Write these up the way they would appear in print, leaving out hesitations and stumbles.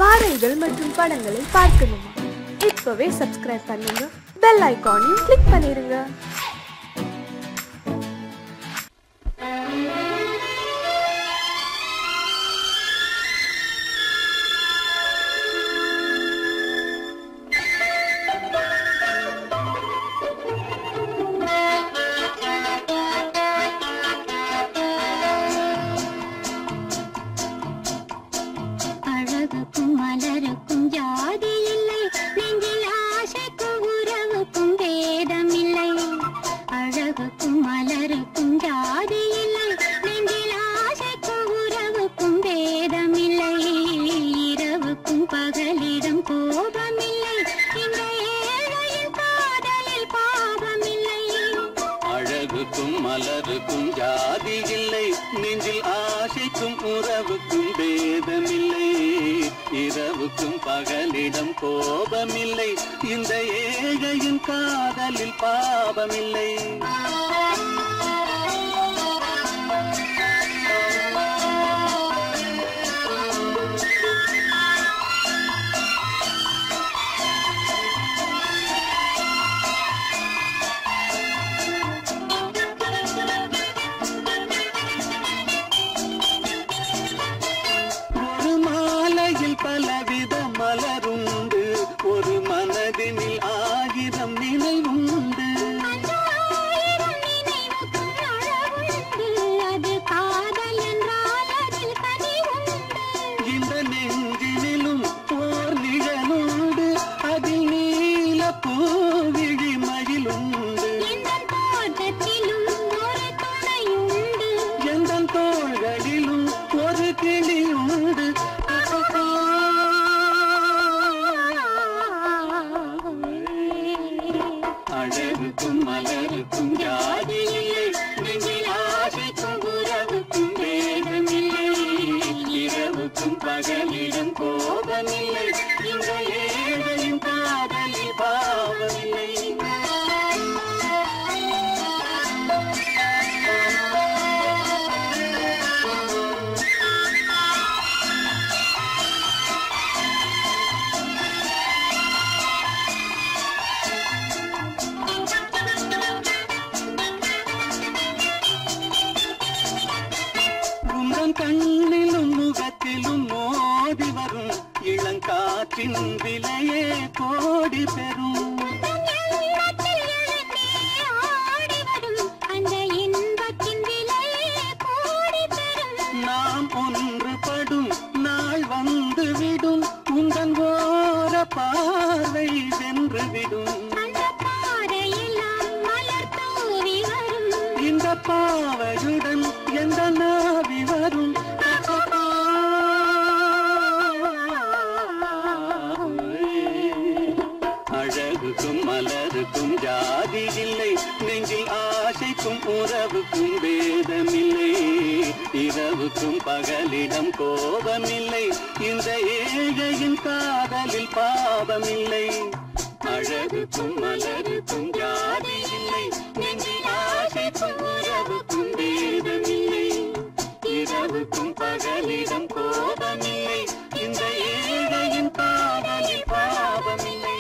பாடல்கள் மற்றும் படங்களை பார்க்கணுமா? இப்பவே சப்ஸ்கிரைப் பண்ணுங்க, பெல் ஐகானையும் கிளிக் பண்ணிருங்க. மலருக்கும் ஜாதி இல்லை, நெஞ்சில் ஆசைக்கும் உறவுக்கும் பேதமில்லை. இரவுக்கும் பகலிடம் கோபமில்லை, இந்த ஏழையின் காதலில் பாவமில்லை. பலவித மலருண்டு, ஒரு மனதினில் ஆயிரம் நினைவுண்டு. இந்த நெஞ்சினிலும் ஓர் நிழலுண்டு, அதில் நீல பூவிழி மயிலுண்டு. எந்த தோள்களிலும் ஒரு கிளியுண்டு. அழகுக்கும் மலருக்கும் ஜாதி இல்லை, நெஞ்சில் ஆசைக்கும் உறவுக்கும் பேதமில்லை. இரவுக்கும் பகலிடம் கோபமில்லை, இந்த ஏழையின் காதலில் பாவமில்லை. கண்ணிலும் முகத்திலும் மோதி வரும் இளங்காற்றின் விலையே கோடி பெறும். நாம் ஒன்றுபடும் நாள் வந்துவிடும், உங்கள் ஓர பார்வை வென்றுவிடும். இந்த பாவையுடன் எந்த நாவி வரும். அழகுக்கும் மலருக்கும் ஜாதி இல்லை, நெஞ்சில் ஆசைக்கும் உறவுக்கும் பேதமில்லை. இரவுக்கும் பகலிடம் கோபமில்லை, இந்த ஏழையின் காதலில் பாவமில்லை. அழகுக்கும் மலருக்கும் ஜாதி இல்லை, நெஞ்சில் ஆசைக்கும் உறவுக்கும் பேதமில்லை. இரவுக்கும் பகலிடம் கோபமில்லை, இந்த ஏழையின் காதலில் பாவமில்லை.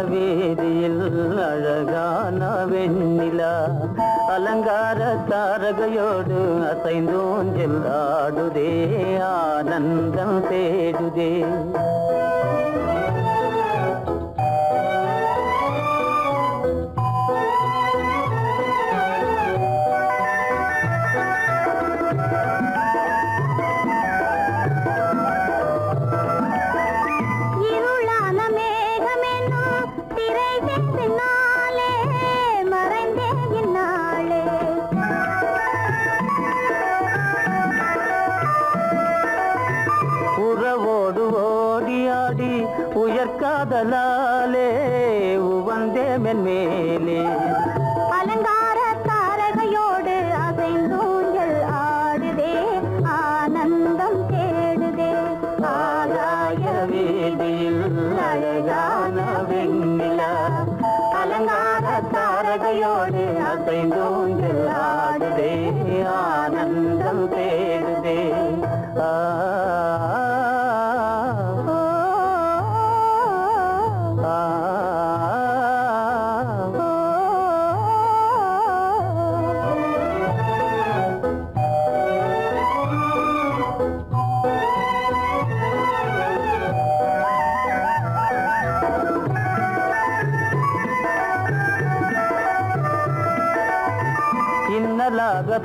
வீதியில் அழகான வெண்ணிலா அலங்கார தாரகையோடு அசைந்தோஞ்சல் ஆடுதே ஆனந்தம் தேடுதே உயர்காதலாலே உவந்தே மென்மேலே அலங்கார தாரகையோடு அசைந்தூஞ்சல் ஆடுதே ஆனந்தம் தேடுதே ஆகாய வீதியில் அழகான வெண்ணிலா அலங்கார தாரகையோடு அசைந்தூஞ்சல் ஆடுதே ஆனந்தம் தேடுதே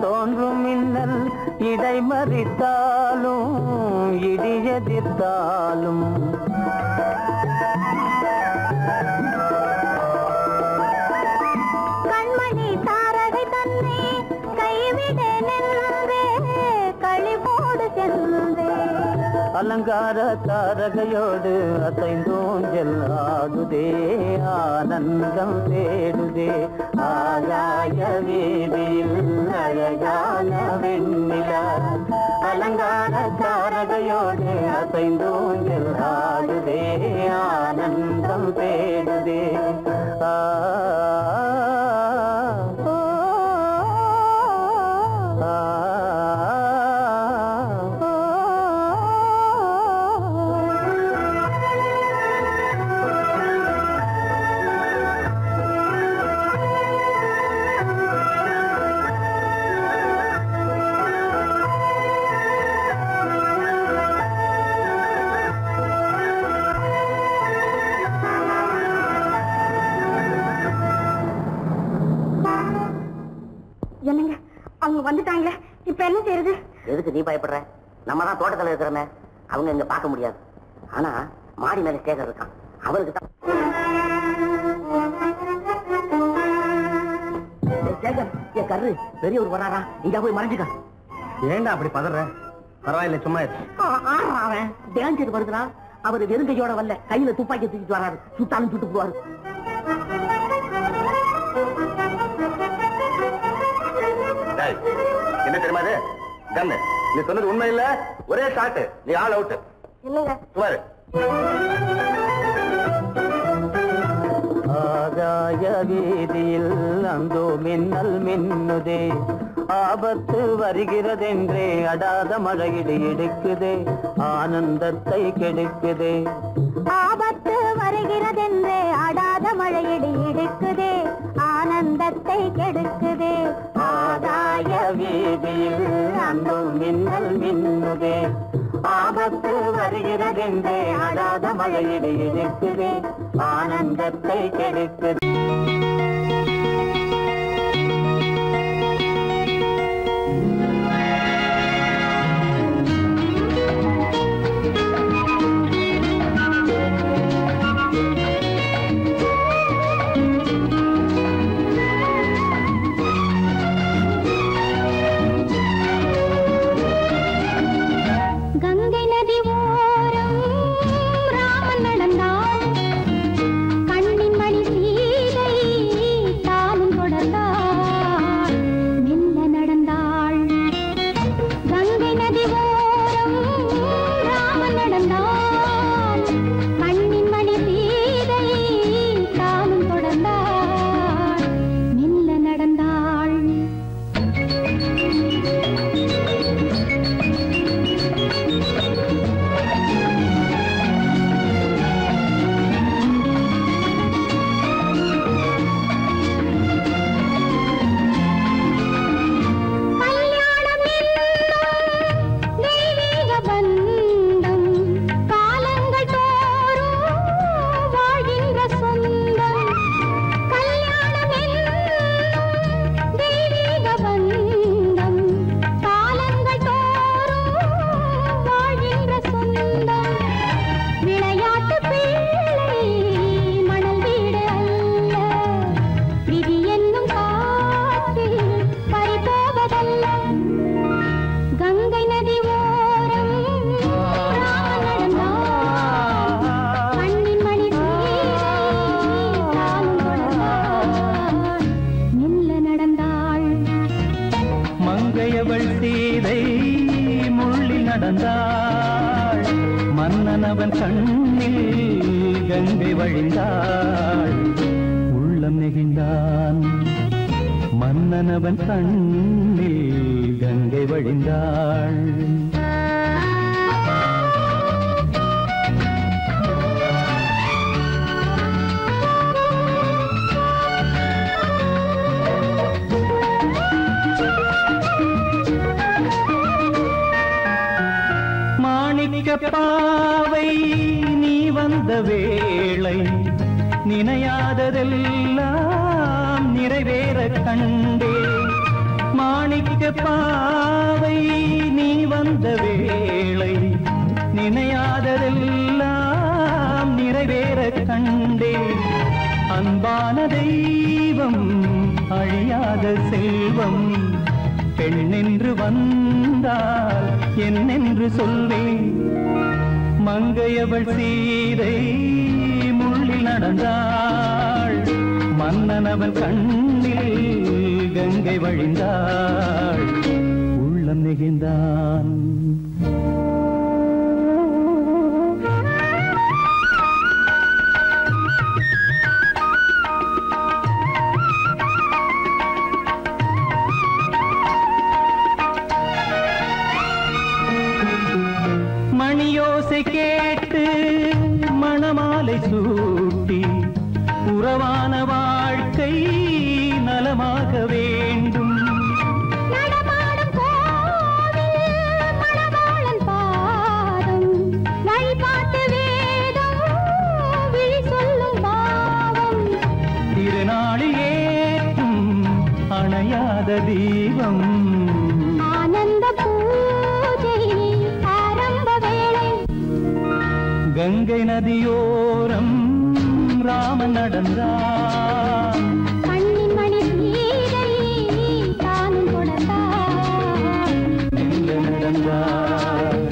தோன்றும் மின்னல் இடை மறித்தாலும் இடி எதிர்த்தாலும் கண்மணி தாரகை தன்னை கைவிட நின்றே களிபோடு சென்றே அலங்கார தாரகையோடு அசைந்தோஞ்சல் ஆடுதே ஆனந்தம் தேடுதே ஆகாய வீதியில் அழகான வெண்ணிலா அலங்கார தாரகையோடு அசைந்தோஞ்சல் ஆடுதே ஆனந்தம் தேடுதே என்னங்க அவங்க வந்துட்டாங்களே இப்ப என்ன செய்யறது? எதுக்கு நீ பயப்படுற? நம்ம தான் தோட்டத்துல இருக்கிறோமே, அவங்க இங்க பார்க்க முடியாது. ஆனா மாடி மேல சேகர் இருக்கான், அவருக்கு தான். சேகர் என் கரு பெரியவர் வராரா, இங்க போய் மறைஞ்சுக்க. ஏண்டா அப்படி பதற? பரவாயில்ல, சும்மா அவன் டேஞ்சர் வருதுனா. அவர் வெறுங்கையோட வரல, கையில துப்பாக்கி தூக்கிட்டு வராரு. சுட்டாலும் சுட்டு போவாரு. என்ன தெரியுமா இது? கண்ணு, நீ சொன்னது உண்மை இல்ல, ஒரே ஷாட், நீ ஆல் அவுட். இல்லங்க சுமாரு. ஆகாய வீதியில் அந்தோ மின்னல் மின்னுதே, ஆபத்து வருகிறதென்றே அடாத மழையிடு எடுக்குதே, ஆனந்தத்தை கெடுக்குதே. ஆபத்து வருகிறதென்றே அடாத மழையிடு எடுக்குதே, ஆனந்தத்தை கெடுக்குதே. ஆகாய வீதியில் அந்தோ மின்னல் மின்னுதே, ஆபத்து வருகிறதென்றே அடாத மழையிடு எடுக்குதே, ஆனந்தத்தை கெடுக்குதே. கண்ணின் மணி கங்கை வழிந்தாள் உள்ளம் நெகிழ்ந்தான் மன்னனவன் கண்ணில் கங்கை வழிந்தாள் பாவை நீ வந்த வேளை நினையாததெல்லாம் நிறைவேற கண்டே மாணிக்க பாவை நீ வந்த வேளை நினையாததெல்லாம் நிறைவேற கண்டே அன்பான தெய்வம் அழியாத செல்வம் பெண்ணென்று வந்தால் என்னென்று சொல்வேன் மங்கையவள் சீதை முள்ளில் நடந்தாள் மன்னனவன் கண்ணில் கங்கை வழிந்தாள் உள்ளம் நெகிழ்ந்தான் மணியோசை கேட்டு மணமாலை சூட்டி உறவான வாழ்க்கை நலமாக வேண்டும் நடமாடும் கோவில் மணவாளன் பாதம் வழிபாட்டு வேதம் விழி சொல்லும் பாவம் திருநாளில் ஏற்றும் அணையாத தீபம் ஆனந்த பூஜை ஆரம்ப வேளை கங்கை நதியோரம் ராமன் நடந்தார் கண்ணின் மணி சீதை தானும் கொடுத்தார் எங்க நடந்தார்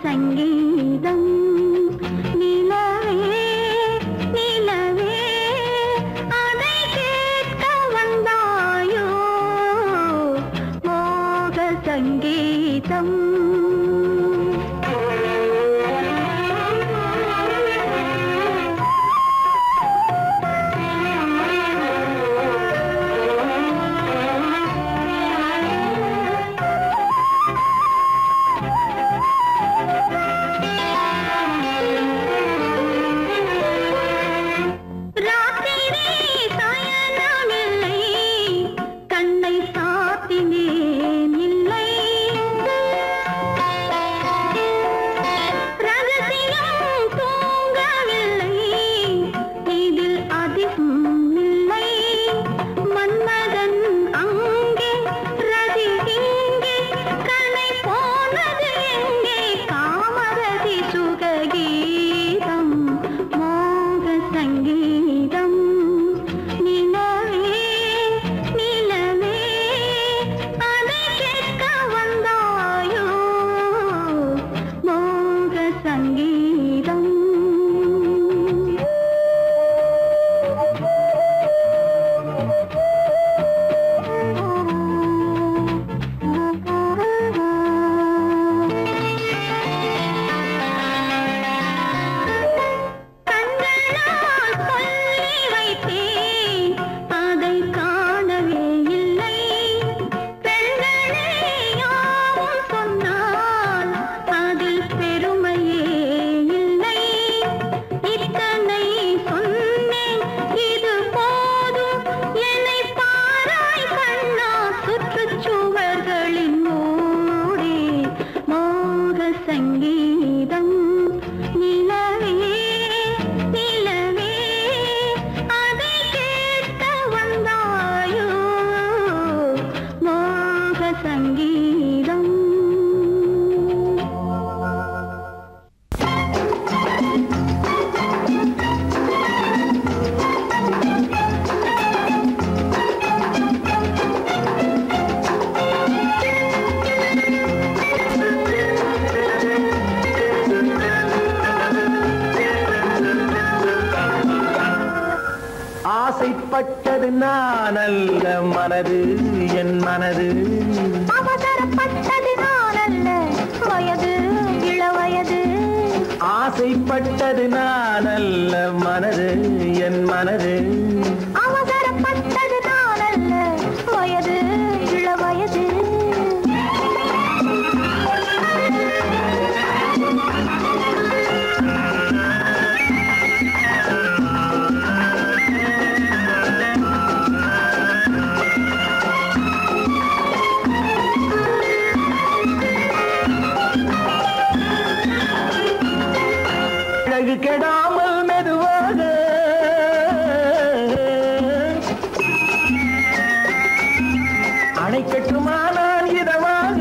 சங்கீதம் நிலவே நிலவே அதை கேட்க வந்தாயோ மோக சங்கீதம் ஆசைப்பட்டது நான் அல்ல மனது என் மனது அவசரப்பட்டது நான் அல்ல வயது இளவயது ஆசைப்பட்டது நான் அல்ல மனது என் மனது அவசரப்பட்டது நான் அல்ல வயது இளவயது கெடாமல் மெதுவாக அணை கட்டுமானால் இதமாக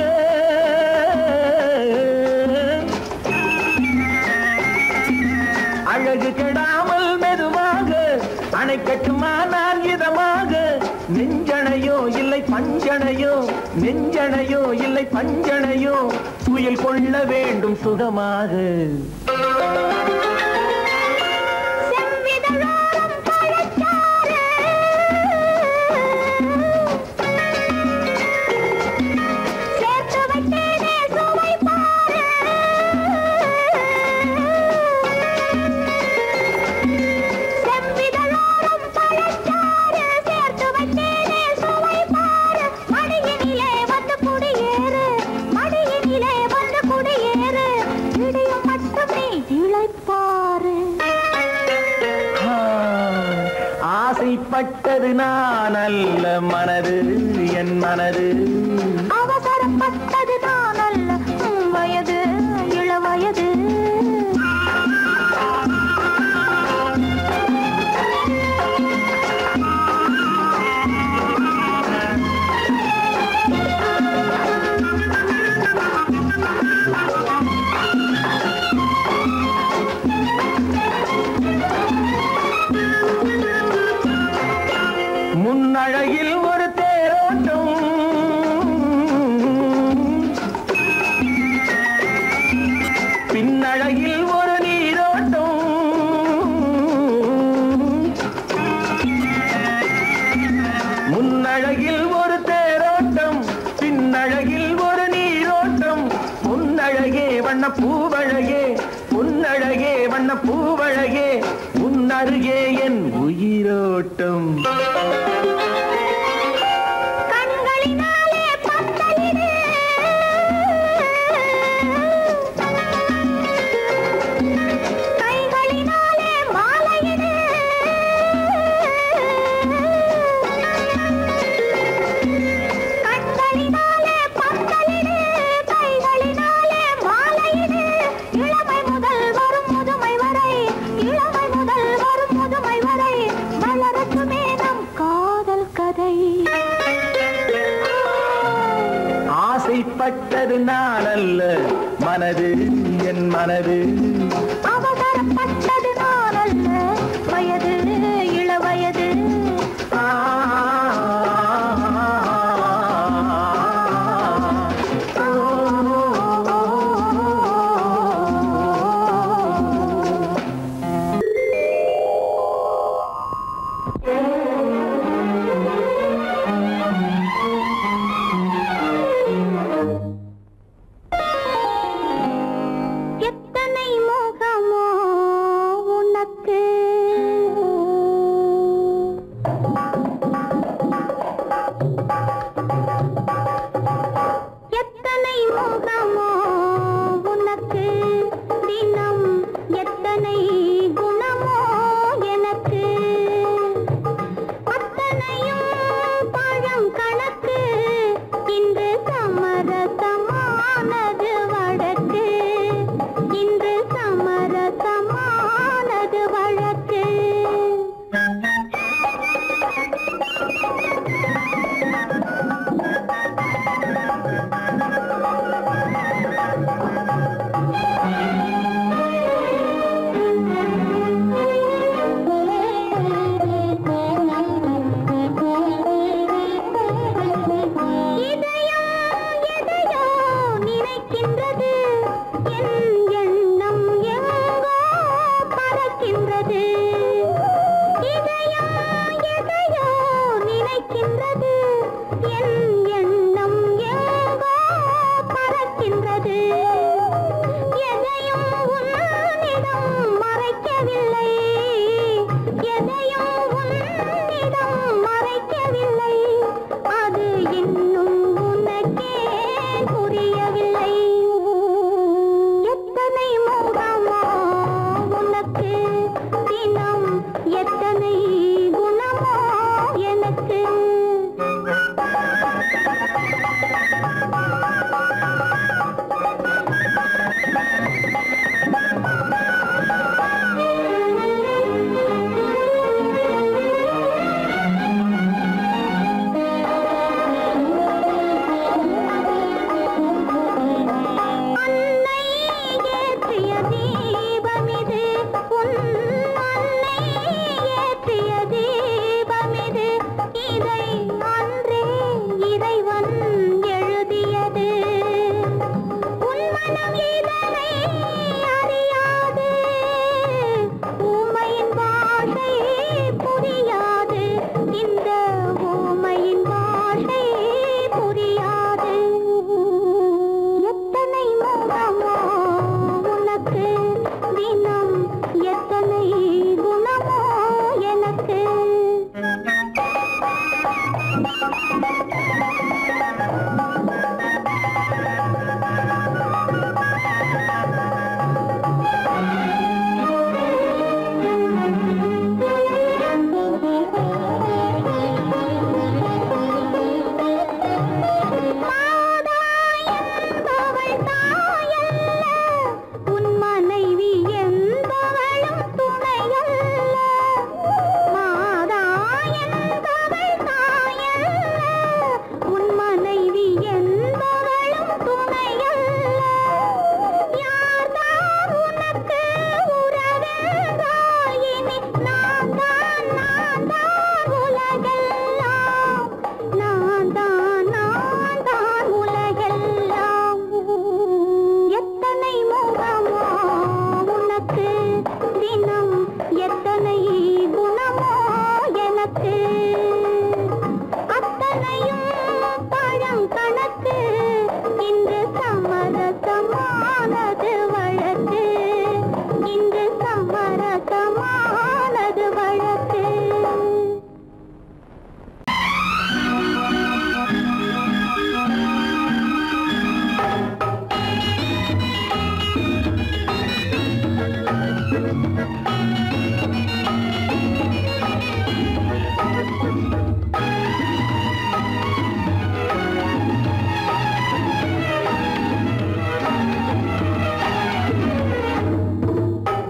அழகு கெடாமல் மெதுவாக அணை கட்டுமானால் இதமாக நெஞ்சணையோ இல்லை பஞ்சணையோ நெஞ்சணையோ இல்லை பஞ்சணையோ துயில் கொள்ள வேண்டும் சுகமாக ஆசைப்பட்டது நான் அல்ல மனது என் மனது அவசரப்பட்டது நான் அல்ல வயது இளவயது முன்னழகில் ஒரு தேரோட்டம் வண்ண பூவழகே உன்னழகே வண்ண பூவழகே உன்னருகே என் உயிரோட்டம் பட்டது நான் அல்ல மனது என் மனது அவசரப்பட்டது நான் அல்ல வயது இளவயது சமரசமானது வழக்கு இங்கு சமரசமானது வழக்கு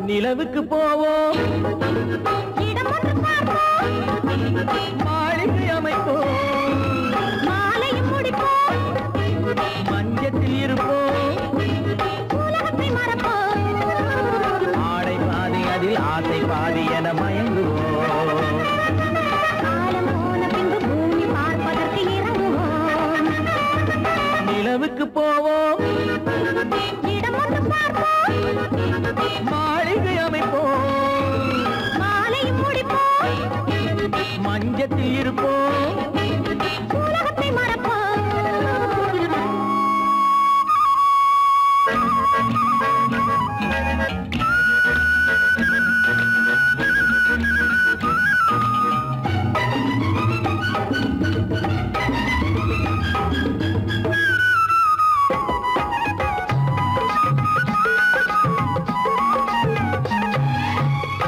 நிலவுக்கு போவோம், இடம் ஒன்று பார்ப்போம், மாளிகை அமைப்போம், மாலையும் முடிப்போம், மஞ்சத்தில் இருப்போம், உலகத்தை மறப்போம். ஆடை பாதி அதில் ஆசை பாதி என மயங்குவோம். காலம் போன பின்பு பூமி பார்ப்பதற்கு இறங்குவோம். நிலவுக்கு போவோம், இடம் ஒன்று பார்ப்போம், மாளிகை அமைப்போம், மாலையும் முடிப்போம், மஞ்சத்தில் இருப்போம், உலகத்தை மறப்போம்.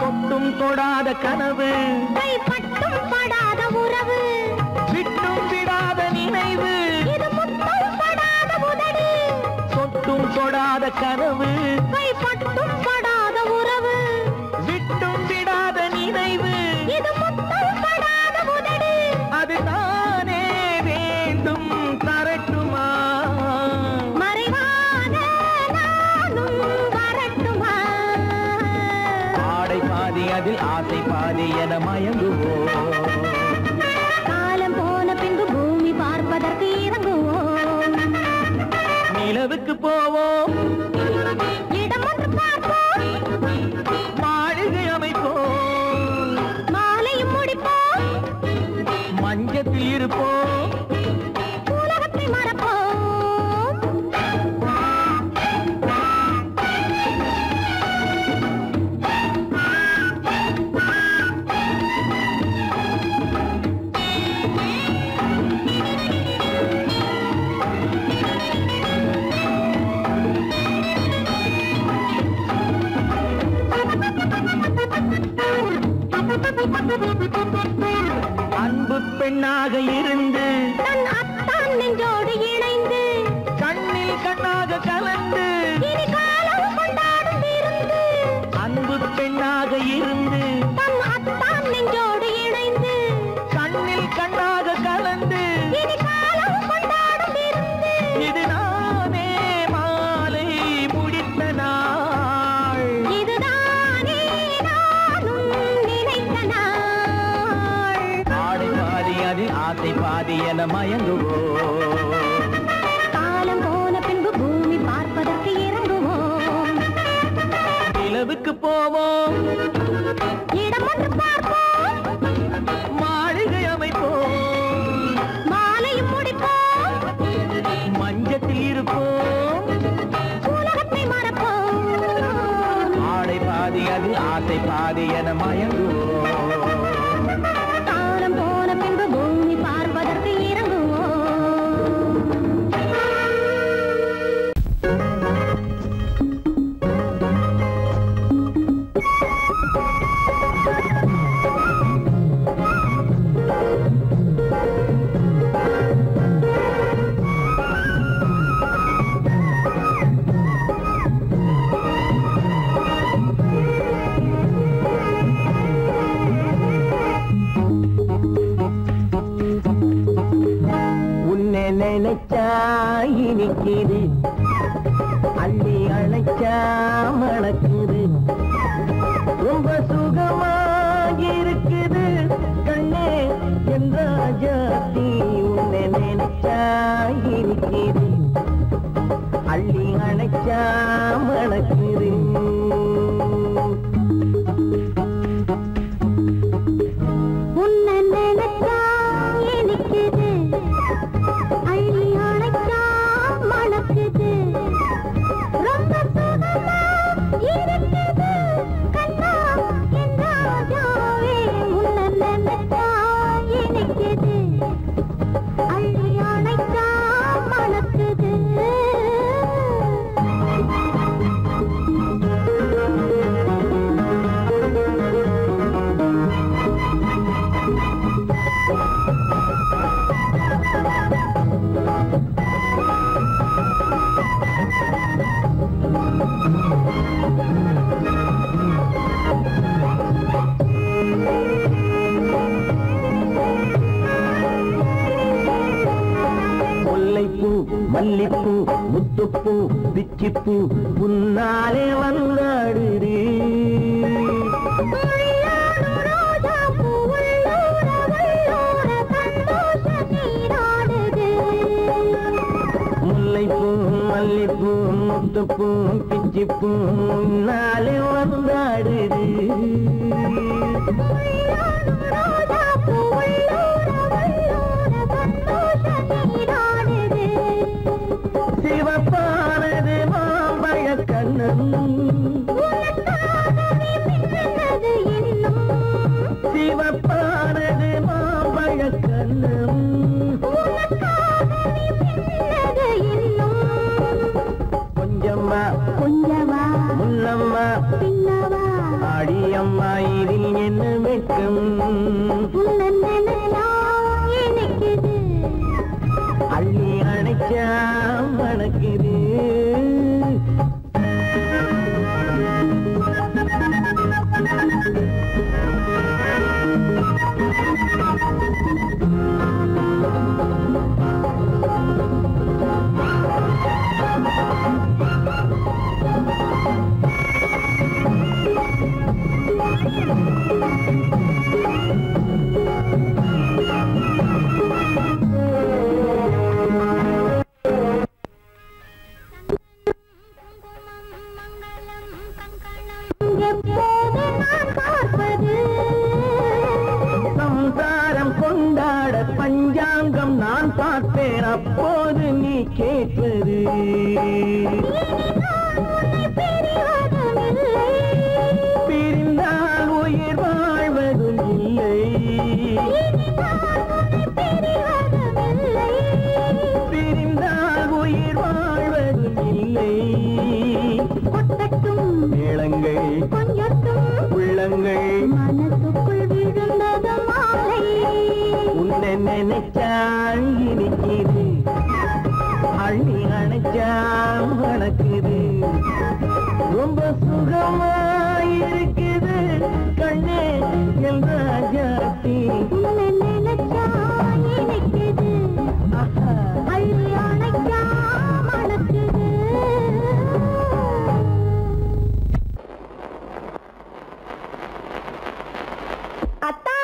தொட்டும் தொடாத கனவு, கைப்பட்டும் படாத உறவு, விட்டும் விடாத நினைவு, இது முத்தம் படாத உதடு, தொட்டும் தொடாத கனவு, கைப்பட்டும் படாத உறவு, விட்டும் விடாத நினைவு, இது முத்தம் படாத உதடு. அது தானே வேண்டும் தரட்டுமா? மறைவான நானும் வரட்டுமா? ஆடை பாதி அதில் ஆசை பாதி என மயங்குவோம். காலம் போன பின்பு பூமி பார்ப்பதற்கு இறங்குவோம். நிலவுக்கு போவோம், இடம் ஒன்று பார்ப்போம், மாளிகை அமைப்போம், மாலையும் முடிப்போம், மஞ்சத்தில் இருப்போம், உலகத்தை மறப்போம். அன்பு பெண்ணாக இருந்து தன் அத்தான் நெஞ்சோடு இணைந்து கண்ணில் கண்ணாக கலந்து, இனி காலம் கொண்டாடும் விருந்து. அன்பு பெண்ணாக இருந்து தன் அத்தான் நெஞ்சோடு இணைந்து கண்ணில் கண்ணாக கலந்து, இனி காலம் கொண்டாடும் விருந்து. இது நானே மாலை முடித்த நாள். இதுதானே நானும் நினைத்த நாள். ஆடை பாதி அதில் ஆசை பாதி என மயங்குவோம். காலம் போன பின்பு பூமி பார்ப்பதற்கு இறங்குவோம். நிலவுக்கு போவோம், இடம் ஒன்று பார்ப்போம், மாளிகை அமைப்போம், மாலையும் முடிப்போம், மஞ்சத்தில் இருப்போம், உலகத்தை மறப்போம். ஆடை பாதி அதில் ஆசை பாதி என மயங்குவோம். காலம் போன பின்பு பூமி பார்ப்பதற்கு இறங்குவோம். உன்னை நினைச்சா இனிக்குது, அள்ளி அணைச்சா மணக்குது, ரொம்ப சுகமாயிருக்குது கண்ணே என் ராஜாத்தி. உன்னை நினைச்சா இனிக்குது, அள்ளி அணைச்சா மணக்குது. உன்னை நினைச்சா இனிக்குது, அள்ளி அணைச்சா மணக்குது, ரொம்ப சுகமாயிருக்குது மல்லிப்பூ முத்துப்பூ பிச்சிப்பூ உன்னாலே வந்தாடுது முல்லைப்பூ மல்லிப்பூ முத்துப்பூ பிச்சிப்பூ உன்னாலே வந்தாடுது சிவப்பானது மாம்பழ கண்ணம் சிவப்பானது மாம்பழ கண்ணம் கொஞ்சம்மா கொஞ்சமா முன்னம்மா பின்னவா அடியம்மா இதில் என்ன வெட்கம் எனக்குது அள்ளி அணைச்சா மணக்குது சம்சாரம் கொண்டாட பஞ்சாங்கம் நான் பார்ப்பேன் அப்போது நீ கேட்பது பிரிந்தால் உயிர் வாழ்வதும் இல்லை பிரிந்தால் உயிர் வாழ்வதும் இல்லை மேளங்கள் உள்ளங்கள் மனசுக்குள் விழுந்தது மாலை உன்னை நினைச்சால் இனிக்குது அள்ளி அணைச்சா மணக்குது ரொம்ப சுகமாயிருக்குது கண்ணே என் ராஜாத்தி உன்னை நினைச்சா எனக்குது அள்ளி அணைச்சா மணக்குது அத்தா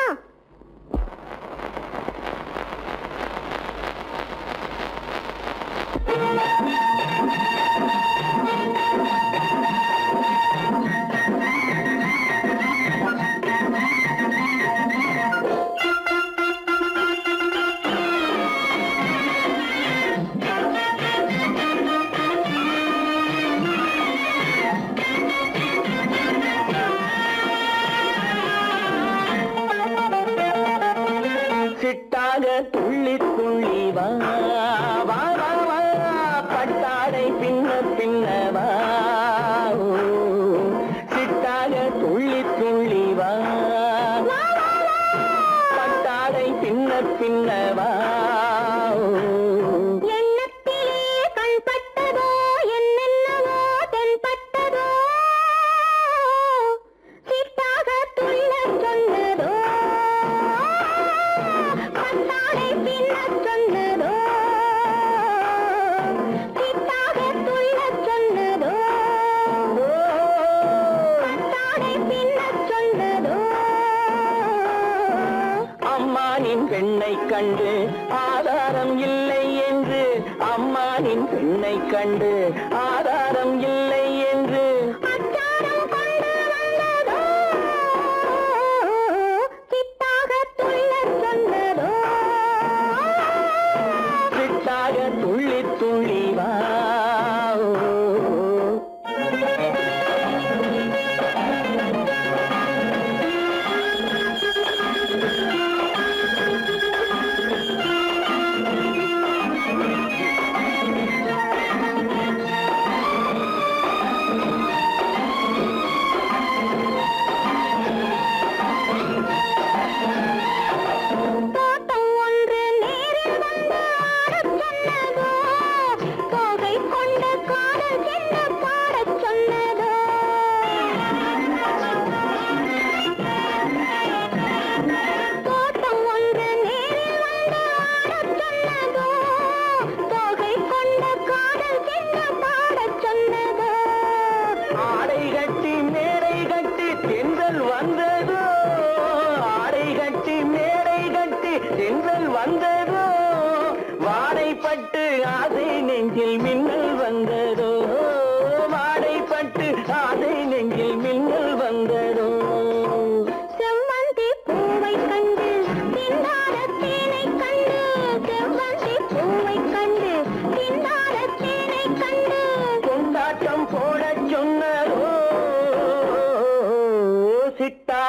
சிட்டாக துள்ளி துள்ளி வா வா வா வா பட்டாடை பின்ன பின்னவா சிட்டாக துள்ளி துள்ளி வா பட்டாடை பின்ன பின்னவா எண்ணத்திலே கண்பட்டதோ என்னென்னவோ தென்பட்டதோ சிட்டாக துள்ளச் சொன்னதோ பட்டாடை பின்னச் சொன்னதோ சிட்டாக துள்ளச் சொன்னதோ பட்டாடை பின்னச் சொன்னதோ அம்மானின் பெண்ணை கண்டு ஆதாரம் இல்லை என்று அம்மானின் பெண்ணை கண்டு ஆதாரம் இல்லை என்று அச்சாரம் கொண்டு வந்ததோ சிட்டாக துள்ளச் சொன்னதோ சிட்டாக துள்ளி துள்ளி வா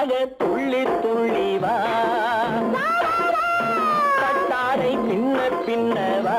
சித்தாக துள்ளி துள்ளி வா கட்டாரை பின்ன பின்னவா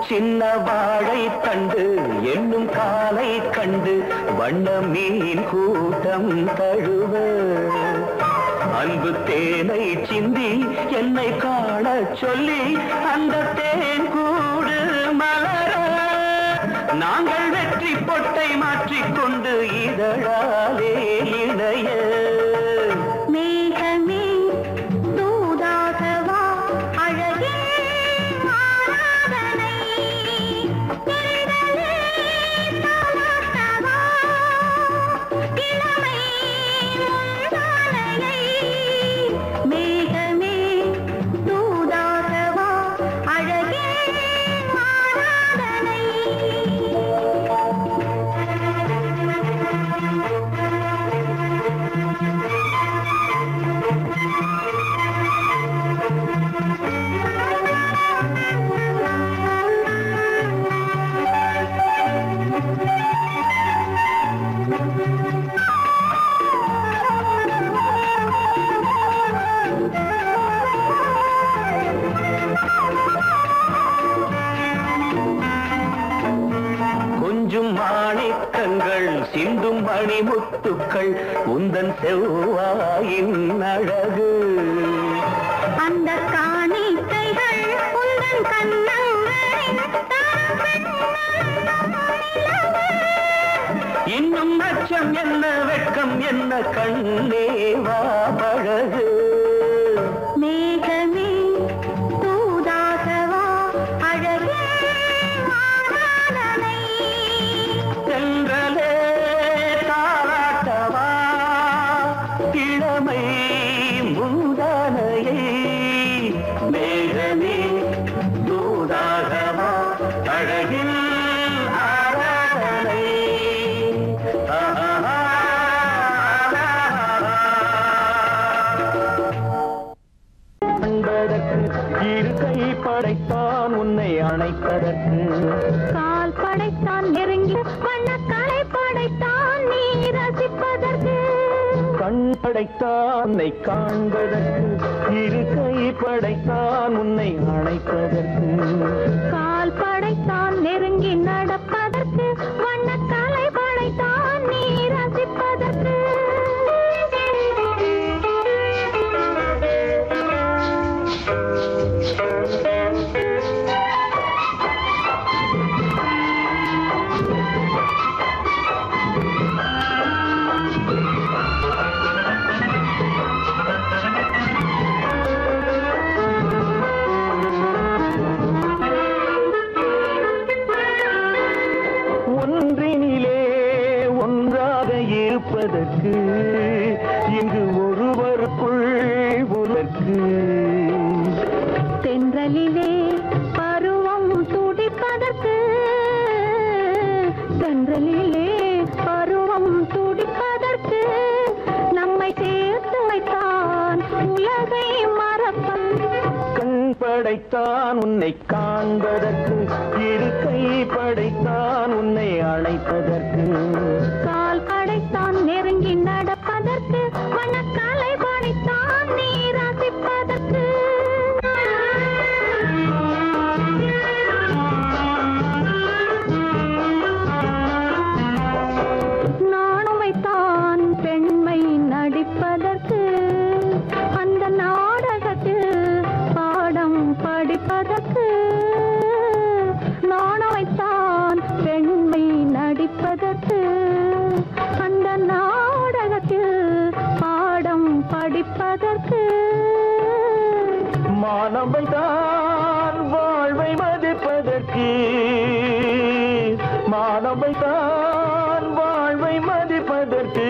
சின்ன வாழை தண்டு என்னும் காலை கண்டு வண்ண மீன் கூட்டம் தழுவ அன்பு தேனை சிந்தி என்னை காண சொல்லி அந்த தேன் கூடு மலர நாங்கள் வெற்றி பொட்டை மாற்றிக்கொண்டு இதழாலே இணைய முத்துக்கள் உந்தன் செவ்வாயின் அழகு அந்த காணிக்கைகள் உந்தன் கண்ணங்களின் இன்னும் அச்சம் என்ன வெட்கம் என்ன கண்ணேவா பழகு மேகமே தூதாகவா அழகே ஆராதனை சென்றலே தாராட்டவா இளமை மூதானையை மேகமே தூதாகவா அழகில் ஆராதனை இரு கை படைத்தான் உன்னை அணைப்பதற்கு கால் படைத்தான் நெருங்கி வண்ணக்காலை படைத்தான் நீ ரசிப்பதற்கு கண் படைத்தான் உன்னை காண்பதற்கு இரு கை படைத்தான் உன்னை அணைப்பதற்கு கால் படைத்தான் நெருங்கி நடப்பதற்கு வண்ணக்காலை படைத்தான் நீ ரசிப்பதற்கு ஒன்றினிலே ஒன்றாக இருப்பதற்கு இங்கு ஒருவருக்குள் ஒருவருக்கு தென்றலிலே பருவம் துடிப்பதற்கு தென்றலிலே பருவம் துடிப்பதற்கு நம்மை சேர்த்து வைத்தான் உலகை மறப்பன் கண் படைத்தான் உன்னை காண்பதற்கு இரு கை படைத்தான் உன்னை அழைப்பதற்கு கால் படைத்தான் நெருங்கி நடப்பதற்கு வண்ணக்காலை படைத்தான் நீ ரசிப்பதற்கு நானும் வைத்தான் பெண்மை நடிப்பதற்கு அந்த நாடகத்தில் பாடம் படிப்பதற்கு நானும் வைத்தான் பெண்மை நடிப்பதற்கு அந்த நாடகத்தில் பாடம் படிப்பதற்கு மானவை தான் வாழ்வை மதிப்பதற்கு மானவை தான் வாழ்வை மதிப்பதற்கு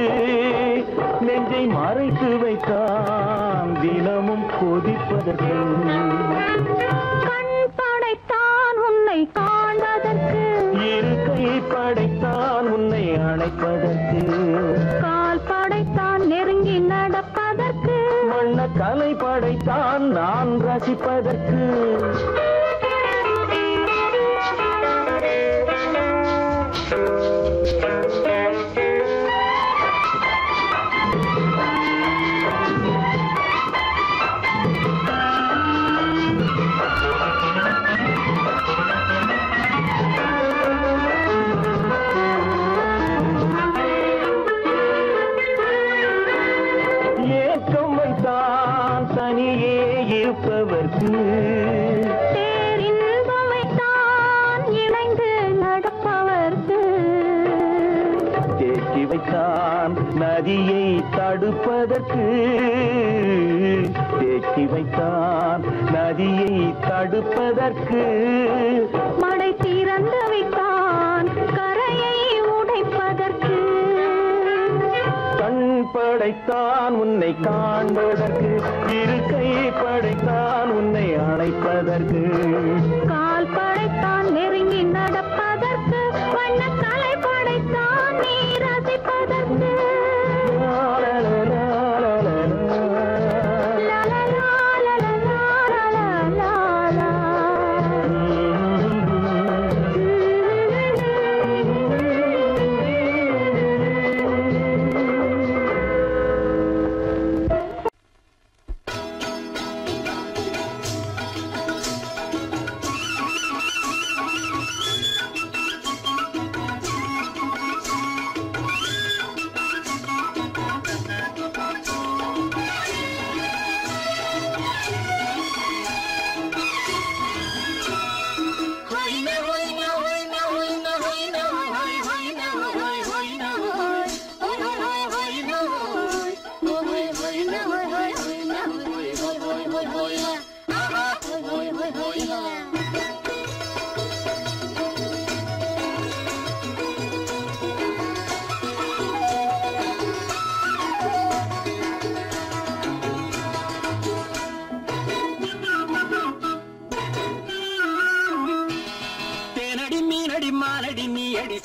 நெஞ்சை மறைத்து வைத்தான் தினமும் கொதிப்பதற்கு கண் படைத்தான் உன்னை காண்பதற்கு இரு கை படைத்தான் உன்னை அணைப்பதற்கு கால் படைத்தான் நெருங்கி நடப்பதற்கு வண்ண கலை படைத்தான் நான் ரசிப்பதற்கு ஏக்கம் வைத்தான் தனியே இருப்பவர்க்கு பேரின்பம் வைத்தான் இணைந்து நடப்பவர்க்கு தேக்கி வைத்தான் நதியை தடுப்பதற்கு தேக்கி வைத்தான் நதியை தடுப்பதற்கு மடை திறந்து வைத்தான் கரையை உடைப்பதற்கு கண் படைத்தான் உன்னை காண்பதற்கு இரு கை படைத்தான் உன்னை அணைப்பதற்கு கால் படைத்தான் நெருங்கி நடப்பதற்கு வண்ணக்கலை படைத்தான் நீ ரசிப்பதற்கு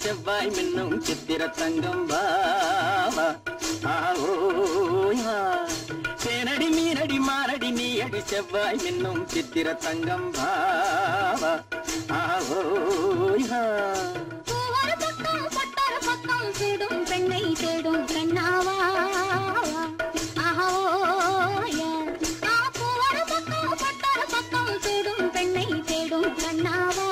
செவ்வாய் மின்னும் சித்திர தங்கம் பாவா ஆவோயா தேனடி மீனடி மாரடி நீ அடி செவ்வாய் மின்னும் சித்திர தங்கம் பாவா ஆவோயா ஒரு பக்கம் பட்டொரு பக்கம் தேடும் பெண்ணை தேடும் கண்ணாவா ஒரு பக்கம் பட்டொரு பக்கம் தேடும் பெண்ணை தேடும் கண்ணாவா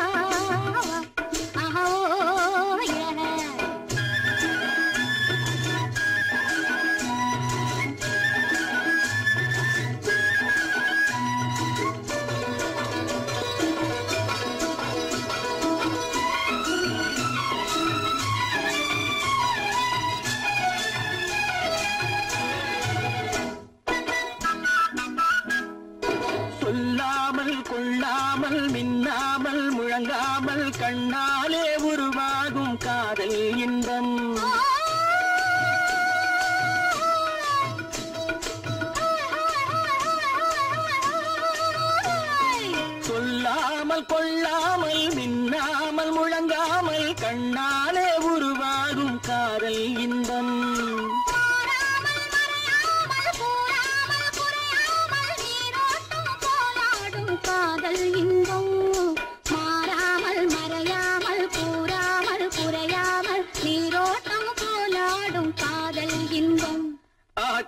கொள்ளாமல் மின்னாமல் முழங்காமல் கண்ணாலே உருவாகும் காதல் இன்பம் சொல்லாமல் கொள்ளாமல் மின்னாமல் முழங்காமல் கண்ணாலே உருவாகும் காதல் இன்பம் காதல் இன்பம் மாறாமல் மறையாமல் கூறாமல் குறையாமல் நீரோட்டம் போலாடும் காதல் இன்பம்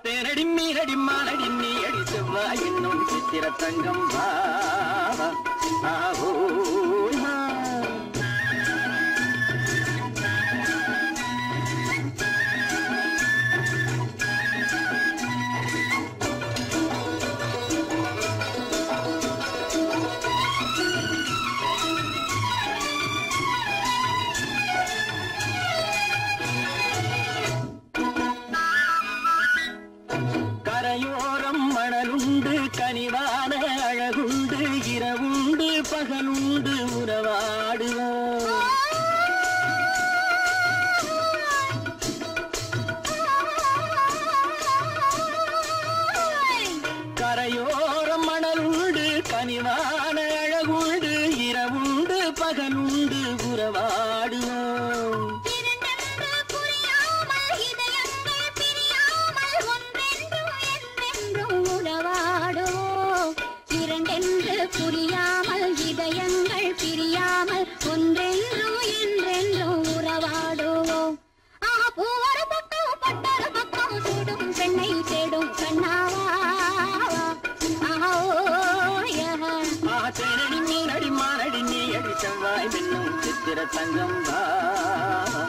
தேனடி மீனடி மானடி நீ அடி செவ்வாய் என்னும் சித்திர தங்கம் பாவா ஆவோயா கரையோரம் மணலுண்டு கனிவான அழகுண்டு இரவுண்டு பகலுண்டு உறவாடுவோம் கரையோரம் மணலுண்டு கனிவான அழகுண்டு இரவுண்டு பகலுண்டு உறவாடுவோம் புரியாமல் இதயங்கள் பிரியாமல் ஒன்றென்றும் என்றென்றும் உறவாடுவோம் ஒரு பக்கம் பட்டொரு பக்கம் சூடும் பெண்ணை தேடும் கண்ணாவா தேனடி மீனடி மானடி நீ அடி செவ்வாய் மின்னும் சித்திர தங்கம் பாவா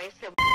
कैसे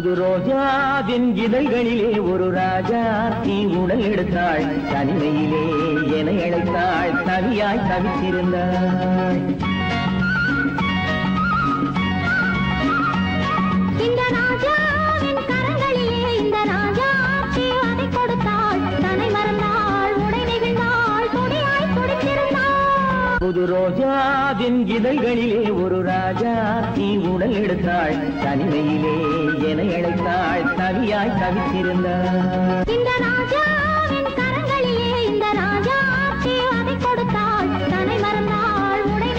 புது ரோஜாவின் இதழ்களிலே ஒரு ராஜா தீ உடல் எடுத்தாள் தனிமையிலே என அழைத்தாள் தவியாய் தவித்திருந்தாள் இந்த ராஜாவின் கரங்களிலே இந்த ராஜா அதை கொடுத்தாள் தன்னை மறந்தாள் உடை நெகிழ்ந்தாள் துடியாய் துடித்திருந்தாள் புது ரோஜாவின் இதழ்களிலே ஒரு ராஜா தீ உடல் எடுத்தாள் தனிமையிலே என அழைத்தாள் தவியாய் தவித்திருந்தாள் இந்த ராஜாவின் கரங்களிலே இந்த ராஜா அதை கொடுத்தாள் தன்னை மறந்தாள் உடை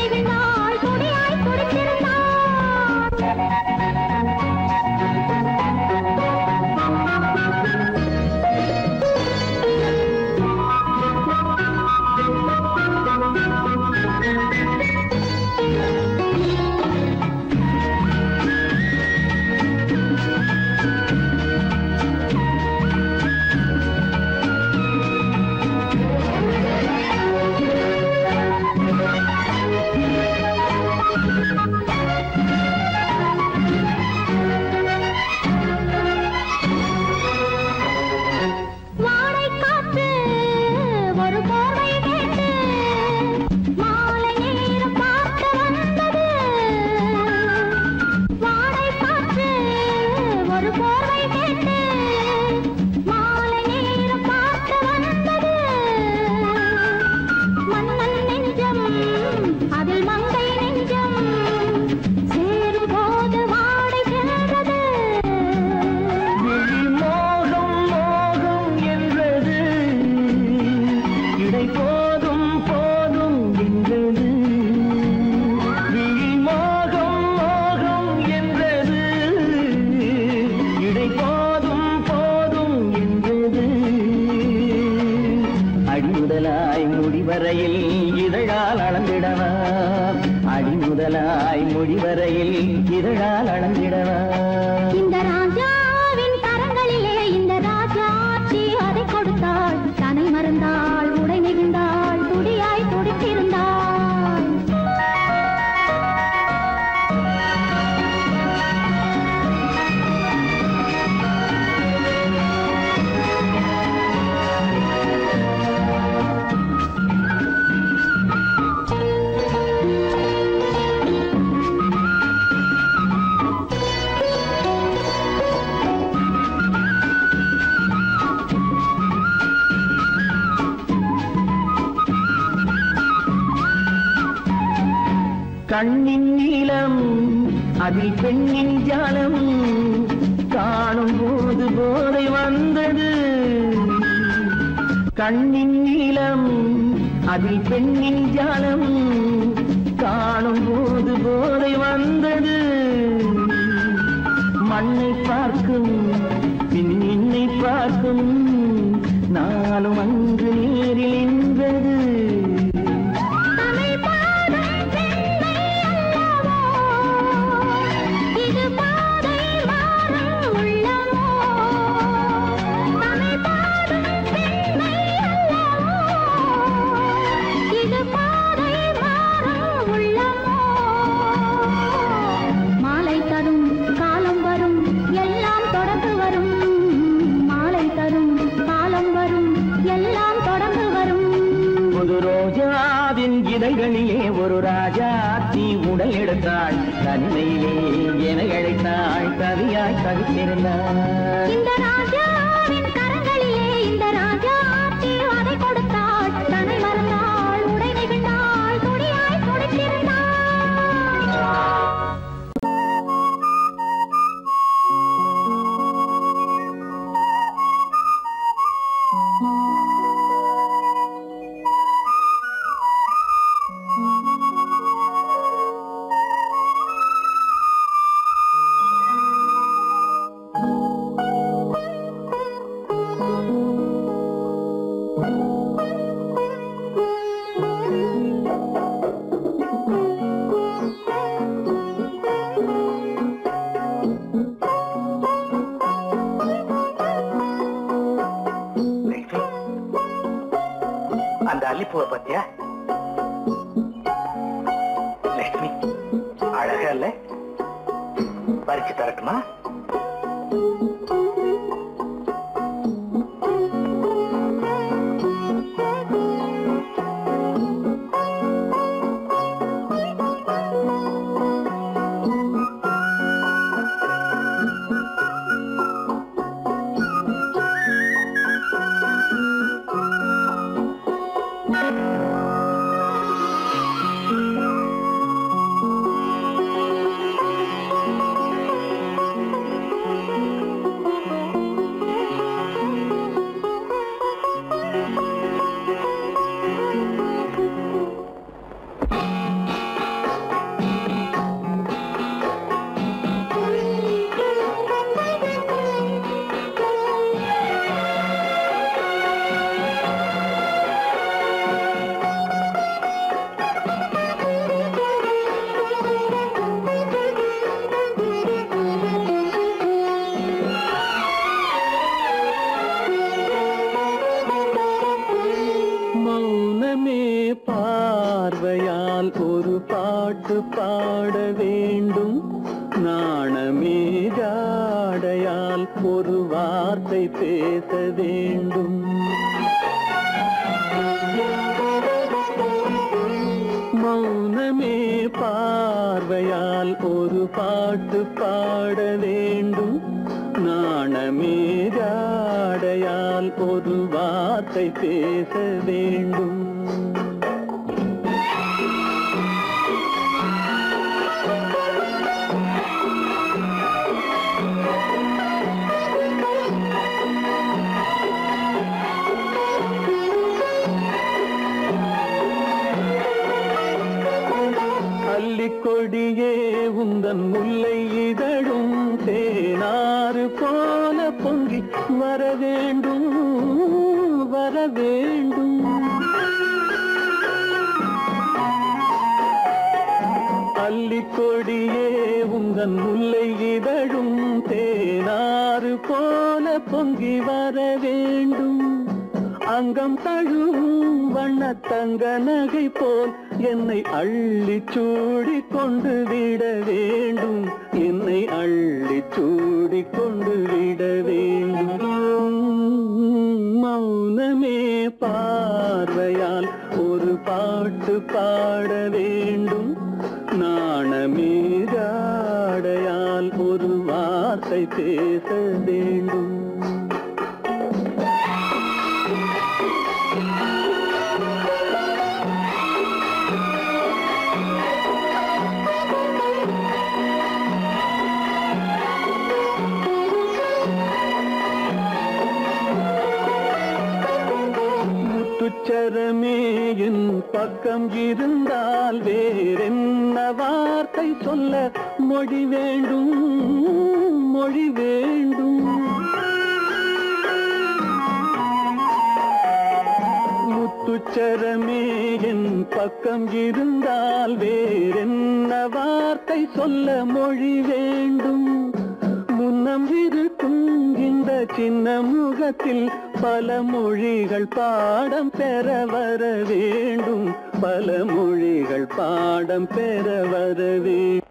நெகிழ்ந்தாள் துடியாய் துடித்திருந்தாள் கண்ணின் நீளம் அதில் பெண்ணின் ஜாலம் காணும் போது போதை வந்தது கண்ணின் நீளம் அதில் பெண்ணின் ஜாலம் காணும் போது போதை வந்தது மண்ணை பார்க்கும் பின் என்னை பார்க்கும் நானும் அங்கு நேரில் என்றது இதழ்களிலே ஒரு ராஜா தீ உடல் எடுத்தாள் தனிமையிலே என அழைத்தாள் கவியாய் தவித்திருந்தாள் இந்த ராஜாவின் கரங்களிலே இந்த ராஜா அதை கொடுத்தாள் தன்னை மறந்தாள் உடை நெகிழ்ந்தாள் துடியாய் துடித்திருந்தாள் அந்த அல்லிப்பூவை பத்தியா லட்சுமி அழகா இல்ல பறிச்சு தரட்டுமா வேண்டும். நாணமே ஜாடையால் ஒரு வார்த்தை பேச வேண்டும். மௌனமே பார்வையால் ஒரு பாட்டு பாட வேண்டும். நாணமே ஜாடையால் ஒரு வார்த்தை பேச வேண்டும். கொடியே உந்தன் முல்லை இதழும் தேனாறு போல பொங்கி வர வேண்டும் வர வேண்டும். அல்லிக்கொடியே உந்தன் முல்லை இதழும் தேனாறு போல பொங்கி வர வேண்டும். அங்கம் தழுவும் வண்ணத்தங்க நகை போல் என்னை அள்ளி சூடி கொண்டு விட வேண்டும். என்னை அள்ளி சூடி கொண்டு விட வேண்டும். மௌனமே பார்வையால் ஒரு பாட்டு பாட வேண்டும். நாணமே ஜாடையால் ஒரு வார்த்தை பேச வேண்டும். முத்துச்சரமே என் பக்கம் இருந்தால் வேறென்ன வார்த்தை சொல்ல மொழி வேண்டும் மொழி வேண்டும். முத்துச்சரமே என் பக்கம் இருந்தால் வேறென்ன வார்த்தை சொல்ல மொழி வேண்டும். முன்னம் இருக்கும் இந்த சின்ன முகத்தில் பல மொழிகள் பாடம் பெற வர வேண்டும். பல மொழிகள் பாடம் பெற வர வேண்டும்.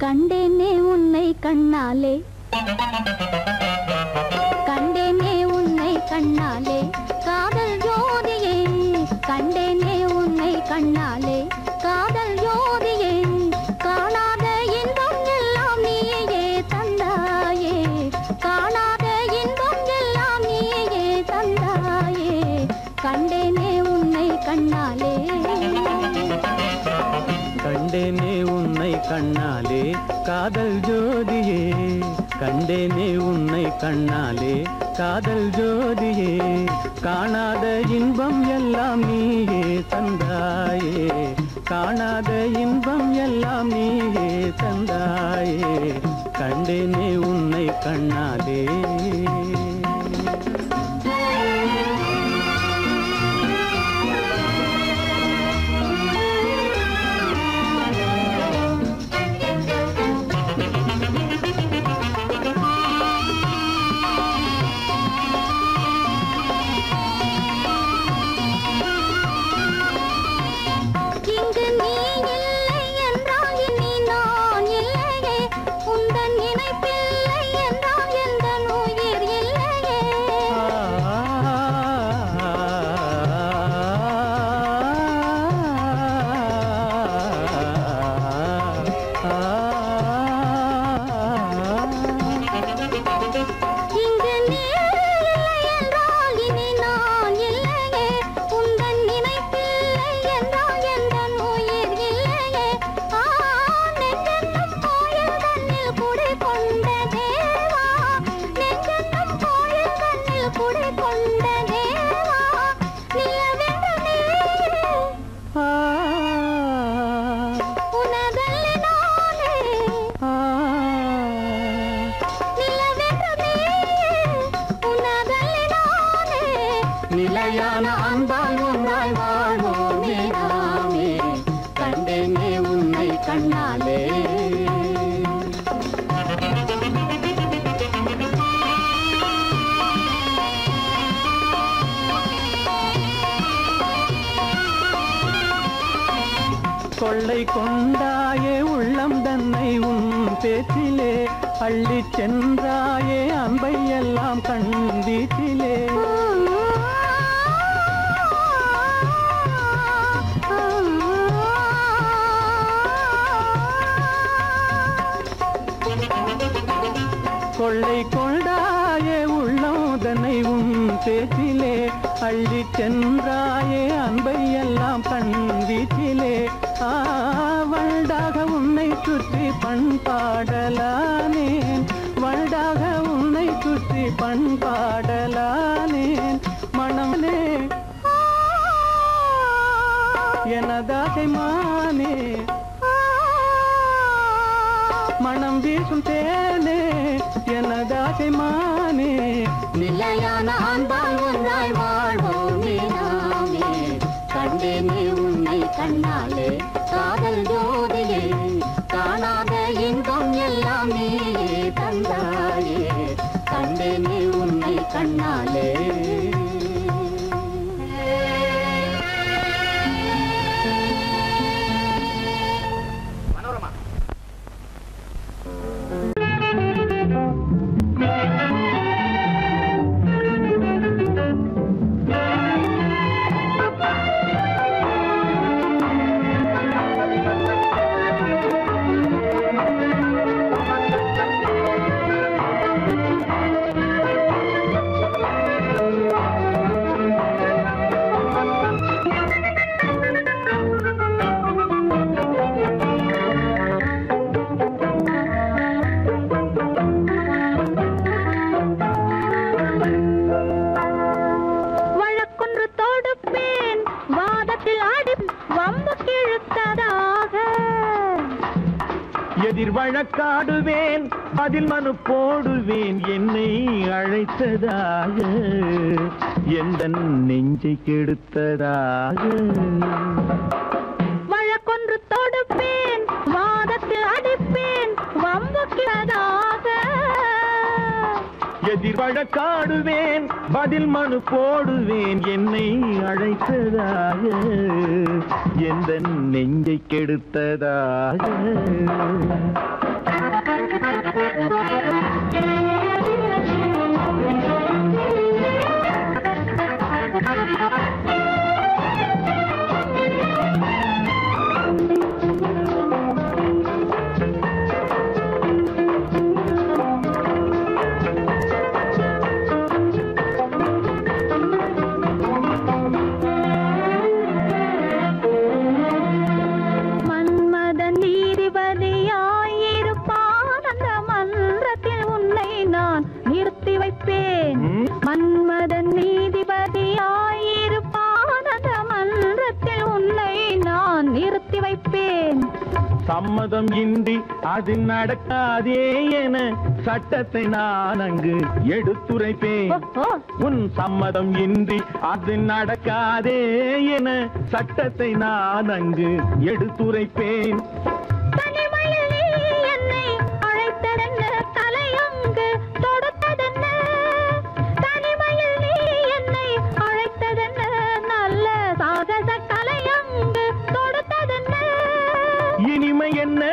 கண்டேனே உன்னை கண்ணாலே கண்டேனே உன்னை கண்ணாலே காதல் ஜோதியே கண்டேனே உன்னை கண்ணாலே காதல் ஜோதியே காணாத இன்பம் எல்லாம் நீயே தந்தாயே காணாத இன்பம் எல்லாம் நீயே தந்தாயே கண்டேனே உன்னை கண்ணாலே கண்டேனே உன்னை கண்ணாலே காதல் ஜோதியே கண்டேனே உன்னை கண்ணாலே காதல் ஜோதியே காணாத இன்பம் எல்லாம் நீயே தந்தாயே காணாத இன்பம் எல்லாம் நீயே தந்தாயே கண்டேனே உன்னை கண்ணாலே. உந்தன் நினைப்பில்லை என்றால் எந்த நோய் கொள்ளை கொண்டாயே உள்ளம் தன்னை உன் பேச்சிலே அள்ளி சென்றாயே அன்பை எல்லாம் கண் வீட்டிலே கொள்ளை கொண்டாயே உள்ளம் தன்னை உன் பேச்சிலே அள்ளி சென்றாயே அன்பை எல்லாம் கண் வீட்டிலே வண்டாக உன்னை சுற்றி பண்பாடலானேன் வண்டாக உன்னை சுற்றி பண்பாடலானேன் மனமே எனதாசை மானே மனம் வீசும் தேனே எனதாசை மானே நிலையான அன்பால் ஒன்றாய் வாழ்வோமே நாமே கண்டேனே உன்னை கண்ணாலே காதல் ஜோதியே காணாத இன்பம் எல்லாம் நீயே தந்தாயே கண்டேனே உன்னை கண்ணாலே வழக்காடுவேன் அதில் மனு போடுவேன் என்னை அழைத்ததாக எந்த நெஞ்சை கெடுத்ததாக வழக்கொன்று தொடுப்பேன் வாதத்தில் அடிப்பேன் வம்புக்கிறதாக எதிர் வழக்காடுவேன் பதில் மனு போடுவேன் என்னை அழைத்ததாக எந்த நெஞ்சை கெடுத்ததாக மன்மதன் நீதிபதியாயிருப்பான் அந்த மன்றத்தில் உன்னை நான் நிறுத்தி வைப்பேன் சம்மதம் இன்றி அது நடக்காதே என சட்டத்தை நான் அங்கு எடுத்துரைப்பேன் உன் சம்மதம் இன்றி அது நடக்காதே என சட்டத்தை நான் அங்கு எடுத்துரைப்பேன் இனிமை என்ன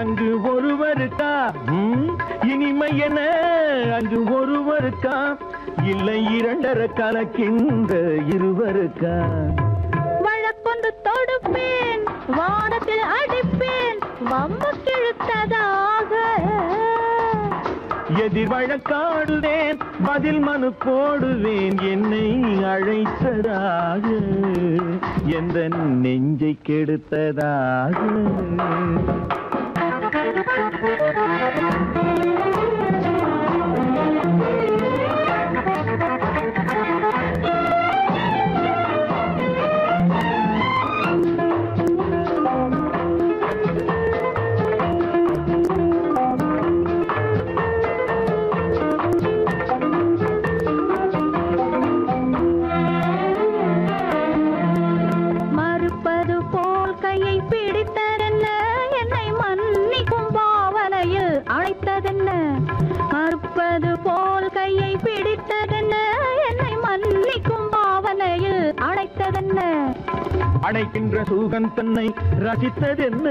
அங்கு ஒருவருக்கா இனிமை என்ன அங்கு ஒருவருக்கா இல்லை இரண்டரை கலக்கின்ற இருவருக்கா வழக்கொன்று தொடுப்பேன் வானத்தில் அடிப்பேன் வம்பு கிழுத்ததாக எதிர் வழக்காடுவேன் பதில் மனு போடுவேன் என்னை அழைத்ததாக எந்த நெஞ்சை கெடுத்ததாக அணைக்கின்ற சூகன் தன்னை ரசித்ததென்ன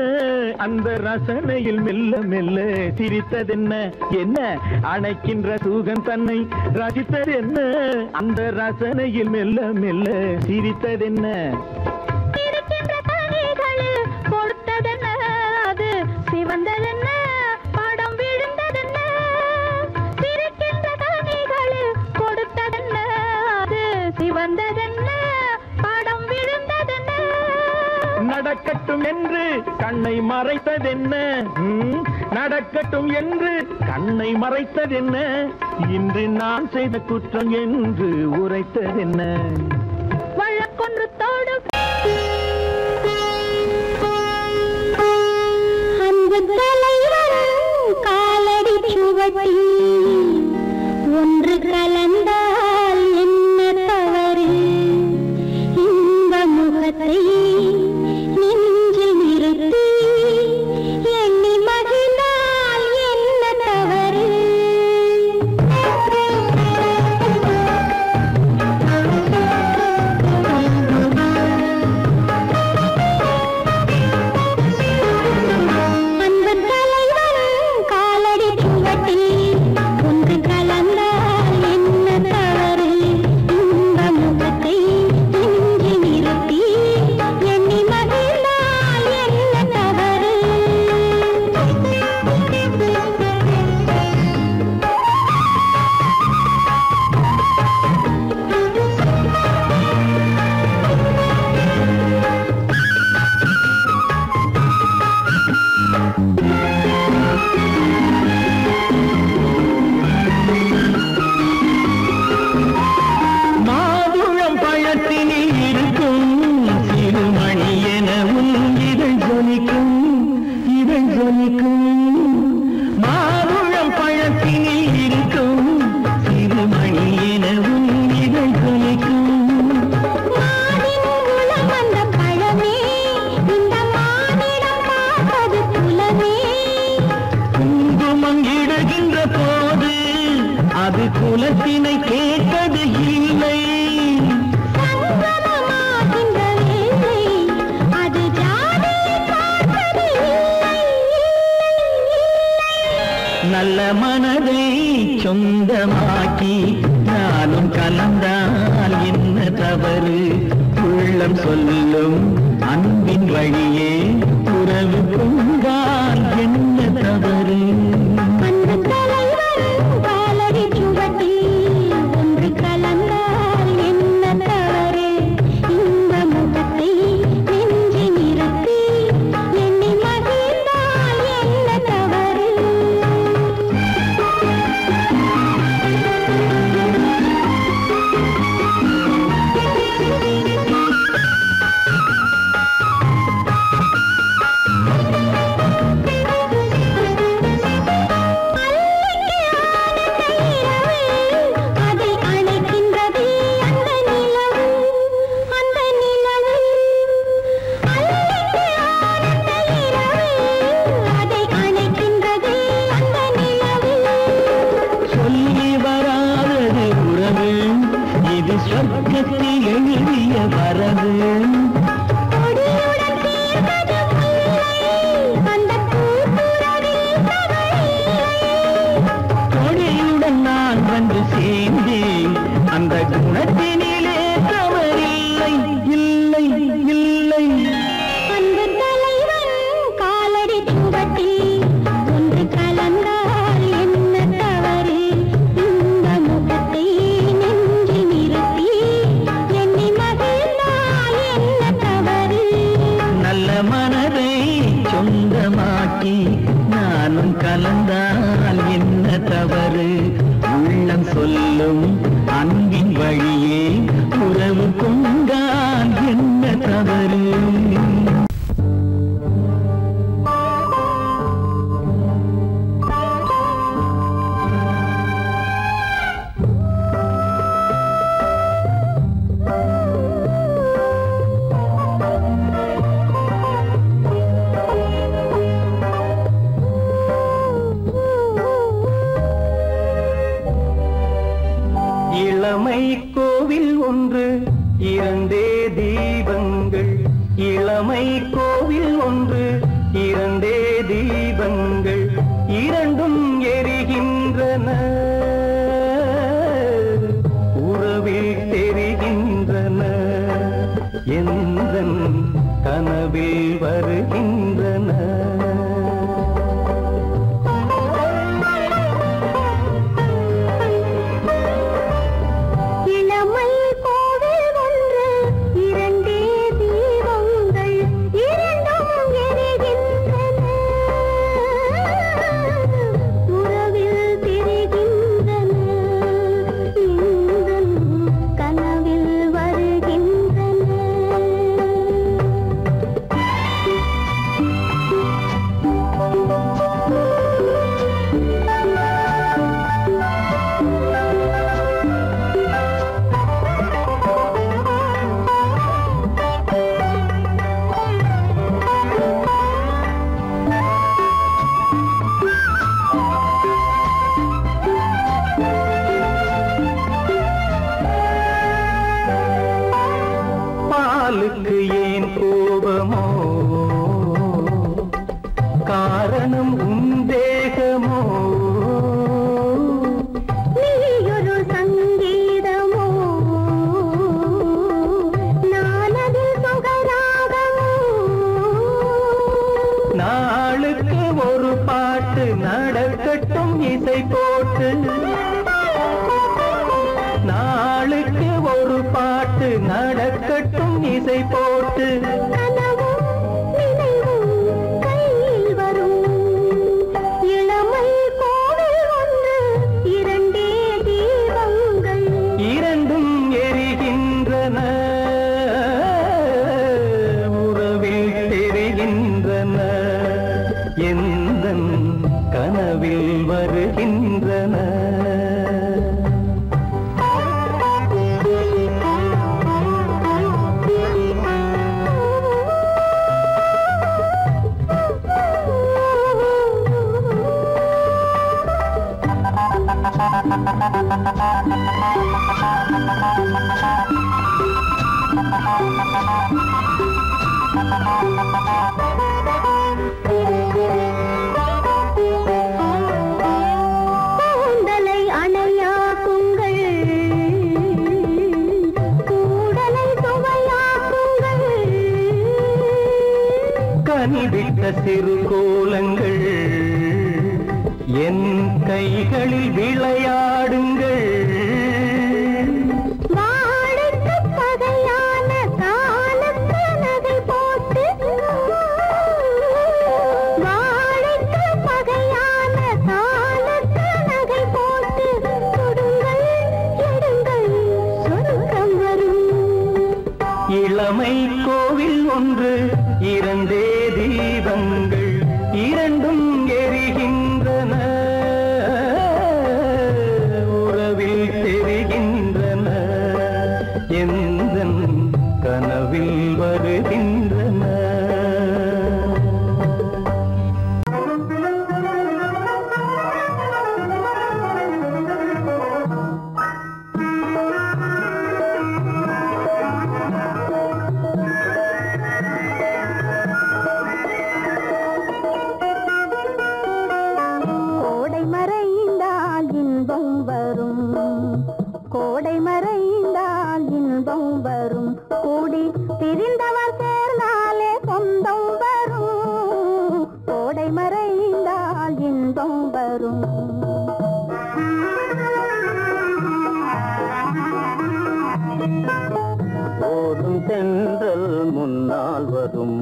அந்த ரசனையில் மெல்ல மெல்ல சிரித்ததென்ன என்ன அணைக்கின்ற சூகன் தன்னை ரசித்ததென்ன அந்த ரசனையில் மெல்ல மெல்ல சிரித்ததென்ன கொடுத்ததென்ன அது சிவந்ததென்ன படம் விழுந்ததென்ன சிரிக்கின்ற கனிகளில் கொடுத்ததென்ன அது சிவந்ததென்ன படம் விழுந்ததென்ன நடக்கட்டும் என்று கண்ணை மறைத்ததென்ன நடக்கட்டும் என்று கண்ணை மறைத்ததென்ன இன்று நான் செய்த குற்றம் என்று உரைத்ததென்ன வழக்கொன்று தோடு அன்பு தலைவரும் காலடி சுவடி ஒன்று கலந்தால் என்ன தவறு இந்த முகத்தை நெஞ்சில் நிறுத்தி எண்ணி மகிழ்ந்தால் என்ன தவறு குலத்தினை கேட்டது இல்லை நல்ல மனதை சொந்தமாக்கி நானும் கலந்தால் என்ன தவறு உள்ளம் சொல்லும் அன்பின் வழியே உறவு கொண்டால் என்ன தவறு இளமை கோவில் ஒன்று இரண்டே தீபங்கள் இரண்டும் எரிகின்றன உறவில் தெரிகின்றன எந்தன் கனவில் வருகின்றன சிறு கோலங்கள் என் கைகளில் விளையாடுங்கள் வாழைக்கு பகையான காலத்து நகை போட்டு வாழைக்கு பகையான காலத்து நகை போட்டு கொடுங்கள் எடுங்கள் சொர்க்கம் வரும் இளமை கோவில் ஒன்று இரண்டே தீபங்கள் இரண்டும் எரிகின்றன உறவில் தெரிகின்றன எந்தன் கனவில் வருகின்றன கோடை மறைந்தால் இன்பம் வரும் கூடி பிரிந்தவர் சேர்ந்தாலே சொந்தம் வரும் கோடை மறைந்தால் இன்பம் வரும் ஓடும் தென்றல் முன்னால் வரும்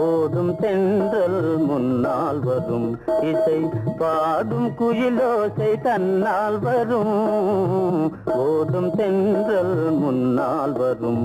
ஓடும் தென்றல் முன்னால் வரும் இசை பாடும் குயிலோசை தன்னால் வரும் ஓடும் தென்றல் முன்னால் வரும்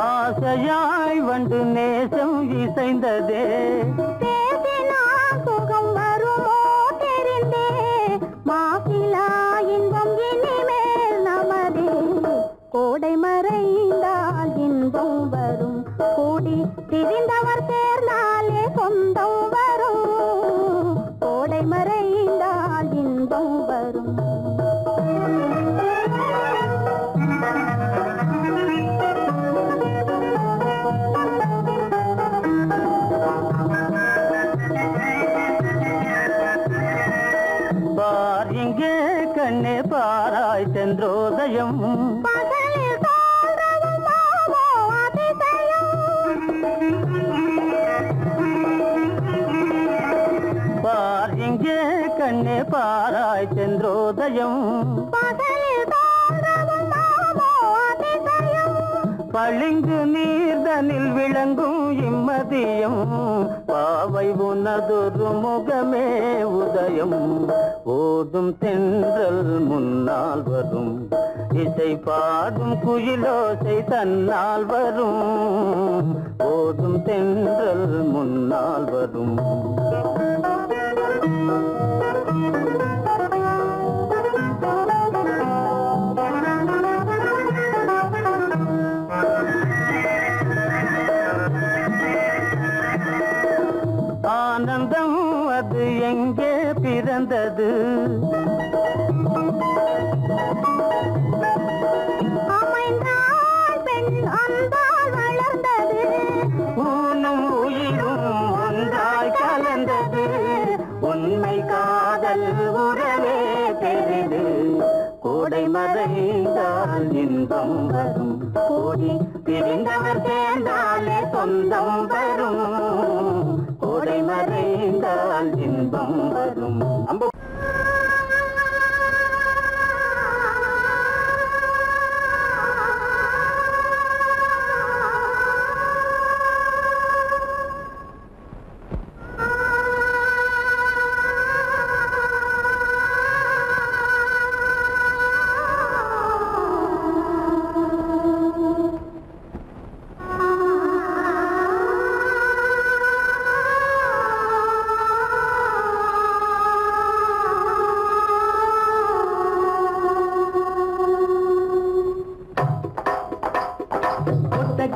ஆசையாய் வந்து நேசம் இசைந்ததே பேசினால் சுகம் வருமோ தெரிந்தே கண்ணே பாராய் சென்றோதயம் பகலில் தோன்றவும் மாமோ அதிசயம் பார் இங்கே கண்ணே பாராய் சென்றோதயம் பகலில் தோன்றவும் மாமோ அதிசயம் பளிங்கு நீர்தனில் விளங்கும் இம்மதியம் பாவை உனதொரு முகமே உதயம் ஓடும் தென்றல் முன்னால் வரும் இசை பாடும் குயிலோசை தன்னால் வரும் ஓடும் தென்றல் முன்னால் வரும் ஆனந்தம் அது எங்கே பிறந்தது அமைந்தாள் பெண் அன்பால் வளர்ந்தது ஊனும் உயிரும் ஒன்றாய் கலந்தது உண்மை காதல் உறவே பெரிது கோடை மறைந்தால் இன்பம் வரும் கோடி பிரிந்தவர் சேர்ந்தாலே சொந்தம் வரும் கோடை மறைந்தால் இன்பம் வரும்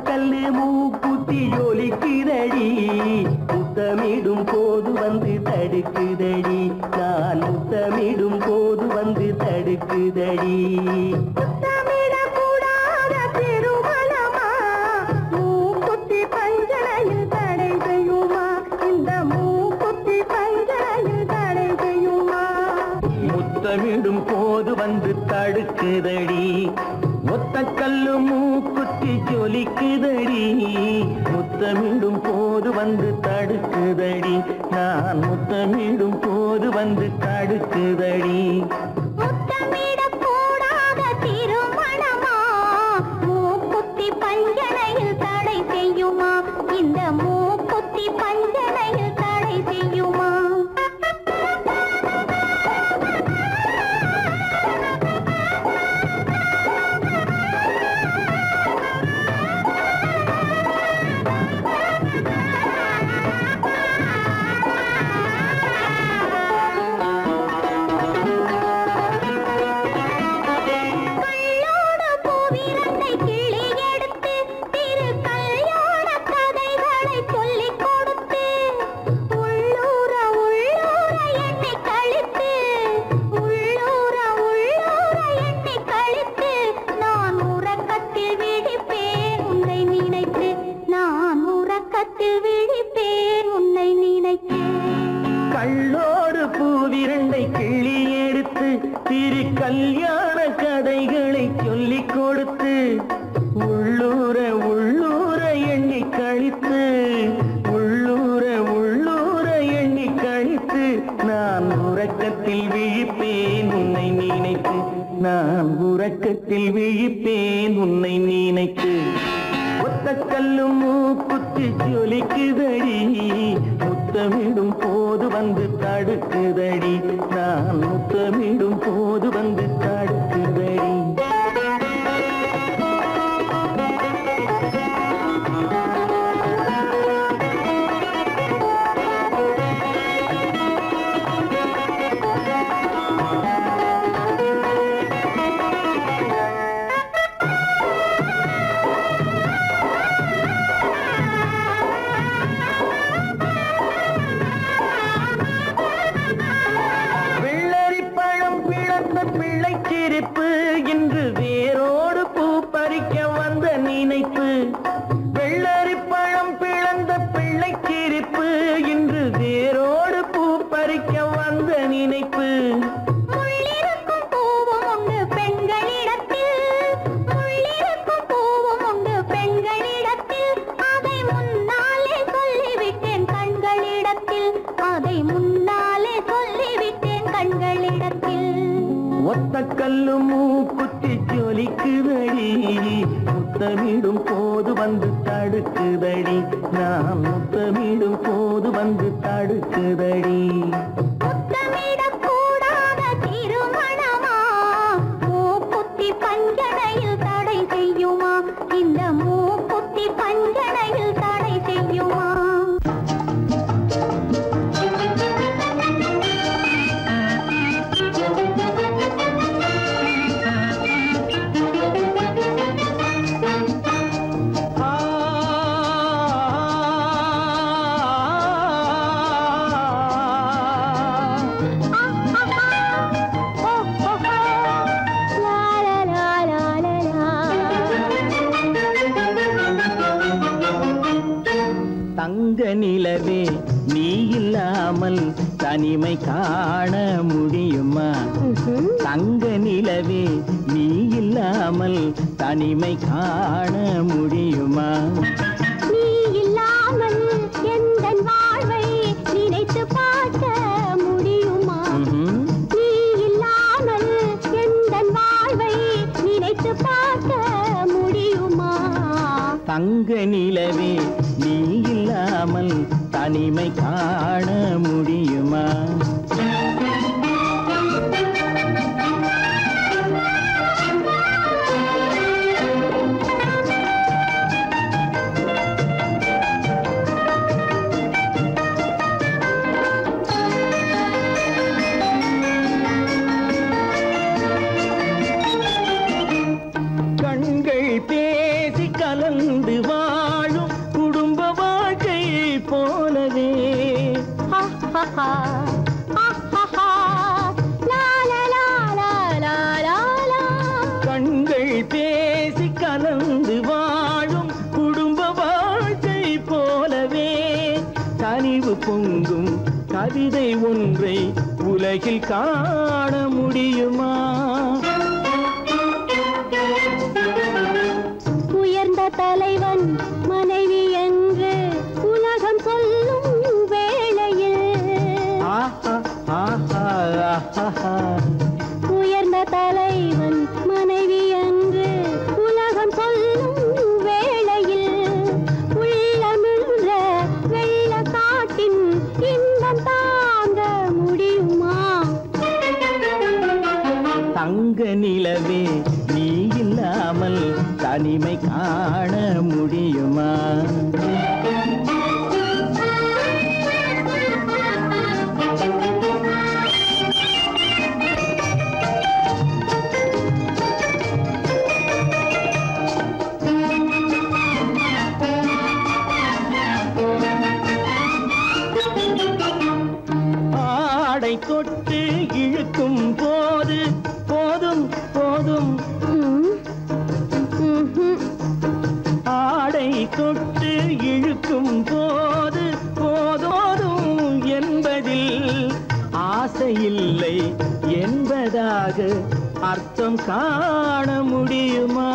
கல்லு மூக்குத்தி ஜொலிக்குதடி முத்தமிடும் போது வந்து தடுக்குதடி நான் முத்தமிடும் போது வந்து தடுக்குதடி முத்தமிடக்கூடாத திருமணமா மூக்குத்தி பஞ்சனையில் தடை செய்யுமா இந்த மூக்குத்தி பஞ்சனையில் தடை செய்யுமா முத்தமிடும் போது வந்து தடுக்குதடி ஒத்த கல்லு மூக்குத்தி ஜொலிக்குதடி முத்தமிடும் போது வந்து தடுக்குதடி நான் முத்தமிடும் போது வந்து தடுக்குதடி முத்தமிடக்கூடாத திருமணமா மூக்குத்தி பஞ்சனையில் தடை செய்யுமா இந்த மூக்குத்தி பஞ்சனையில் தடை செய்யுமா கள்ளோடு பூவிரண்டை கிள்ளி எடுத்து திரு கல்யாண கதைகளை சொல்லிக் கொடுத்து உள்ளூர உள்ளூர எண்ணி கழித்து உள்ளூர உள்ளூர எண்ணி கழித்து நான் உறக்கத்தில் விழிப்பேன் உன்னை நினைத்து நான் உறக்கத்தில் விழிப்பேன் உன்னை நினைத்து ஒத்த கல்லும் மூக்குத்தி ஜொலிக்குதடி முத்தமிடும் போது வந்து தடுக்குதடி நான் முத்தமிடும் போது வந்து தடுக்குதடி இன்று வேரோடு பூ பறிக்க வந்த நினைப்பு வெள்ளரி பழம் பிளந்த பிள்ளை சிரிப்பு இன்று வேரோடு பூ பறிக்க வந்த நினைப்பு முள்ளிருக்கும் பூ ஒத்த கல்லு மூக்குத்தி ஜொலிக்குதடி முத்தமிடும் போது வந்து தடுக்குதடி நான் முத்தமிடும் போது வந்து தடுக்குதடி முத்தமிடக்கூடாத திருமணமா மூக்குத்தி பஞ்சனையில் தடை செய்யுமா இந்த மூக்குத்தி பஞ்சனையில் தடை செய்யுமா தங்க நிலவே நீ இல்லாமல் தனிமை காண முடியுமா தங்க நிலவே நீ இல்லாமல் தனிமை காண முடியுமா நீ இல்லாமல் எந்தன் வாழ்வை நினைத்து பார்க்க முடியுமா நீ இல்லாமல் எந்தன் வாழ்வை நினைத்து பார்க்க முடியுமா தங்க நிலவே நீ இல்லாமல் தனிமை காண முடியுமா கண்கள் பேசி கலந்து வாழும் குடும்ப வாழ்க்கை போலவே கண்கள் பேசி கலந்து வாழும் குடும்ப வாழ்க்கை போலவே கனிவு பொங்கும் கவிதை ஒன்றை உலகில் காண முடியுமா உயர்ந்த தலைவன் மனைவி என்று உலகம் சொல்லும் வேளையில் உயர்ந்த தலைவன் மனைவி என்று உலகம் சொல்லும் வேளையில் உள்ளமிழ்ற வெள்ள காட்டின் இன்பம் தாங்க முடியுமா தங்க நிலவே நீ இல்லாமல் தனிமை காண முடியுமா ஆடை தொட்டு இழுக்கும் போது போதும் போதும் ஆடை தொட்டு இழுக்கும் போது போதோதும் என்பதில் ஆசையில்லை என்பதாக அர்த்தம் காண முடியுமா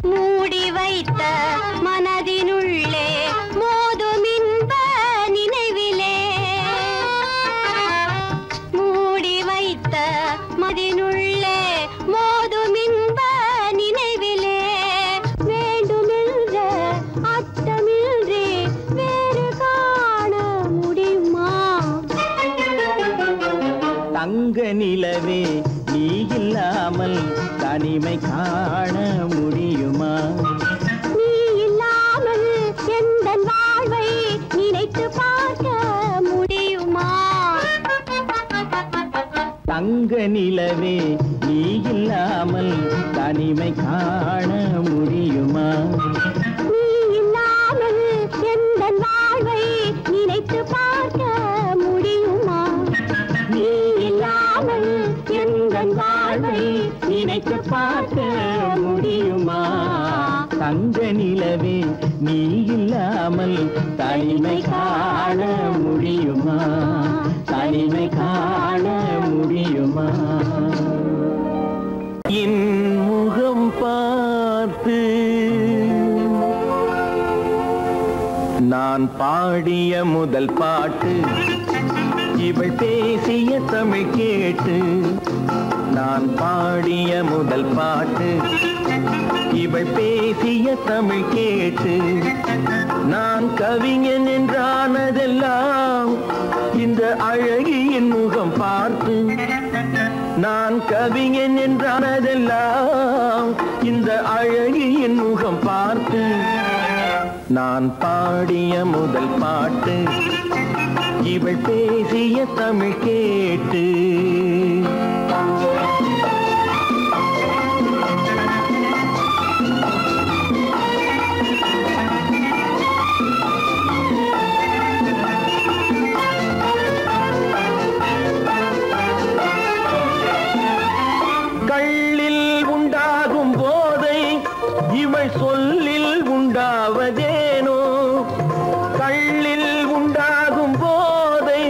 மூடி வைத்த மனதினுள்ளே மோதும் இன்ப நினைவிலே மூடி வைத்த மதினுள்ளே மோதும் இன்ப நினைவிலே வேண்டுமென்ற அச்சமின்றி வேறு காண முடியுமா தங்க நிலவே நீ இல்லாமல் தனிமை காண முடியுமா நீ இல்லாமல் எந்தன் வாழ்வை நினைத்து பார்க்க முடியுமா தங்க நிலவே நீ இல்லாமல் தனிமை காண முடியுமா நீ இல்லாமல் எந்தன் வாழ்வை நினைத்து பார்க்க முடியுமா நீ இல்லாமல் எந்தன் வாழ்வை நினைத்து பார்க்க முடியுமா தங்க நிலவே நீ இல்லாமல் தனிமை காண முடியுமா தனிமை காண முடியுமா என் முகம் பார்த்து நான் பாடிய முதல் பாட்டு இவள் பேசிய தமிழ் கேட்டு நான் பாடிய முதல் பாட்டு. இவள் பேசிய தமிழ் கேட்டு நான் கவிஞன் என்றானதெல்லாம் இந்த அழகியின் முகம் பார்த்து. நான் கவிஞன் என்றானதெல்லாம் இந்த அழகியின் முகம் பார்த்து. நான் பாடிய முதல் பாட்டு இவள் பேசிய தமிழ் கேட்டு. கள்ளில் உண்டாகும் போதை இவள் சொல்லில் உண்டாவதேனோ. கள்ளில் உண்டாகும் போதை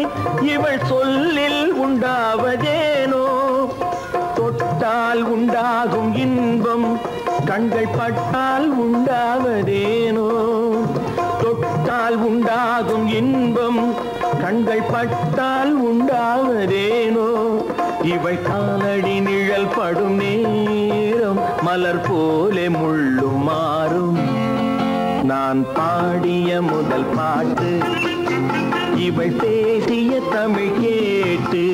இவள் சொல்லில் உண்டாவதேனோ. தொட்டால் உண்டாகும் இன்பம் கண்கள் பட்டால் உண்டாவதேனோ. தொட்டால் உண்டாகும் இன்பம் கண்கள் பட்டால் உண்டாவதேனோ. இவள் காலடி நிழல் படும் நேரம் மலர் போலே முள்ளும் மாறும். நான் பாடிய முதல் பாட்டு இவள் பேசிய தமிழ் கேட்டு.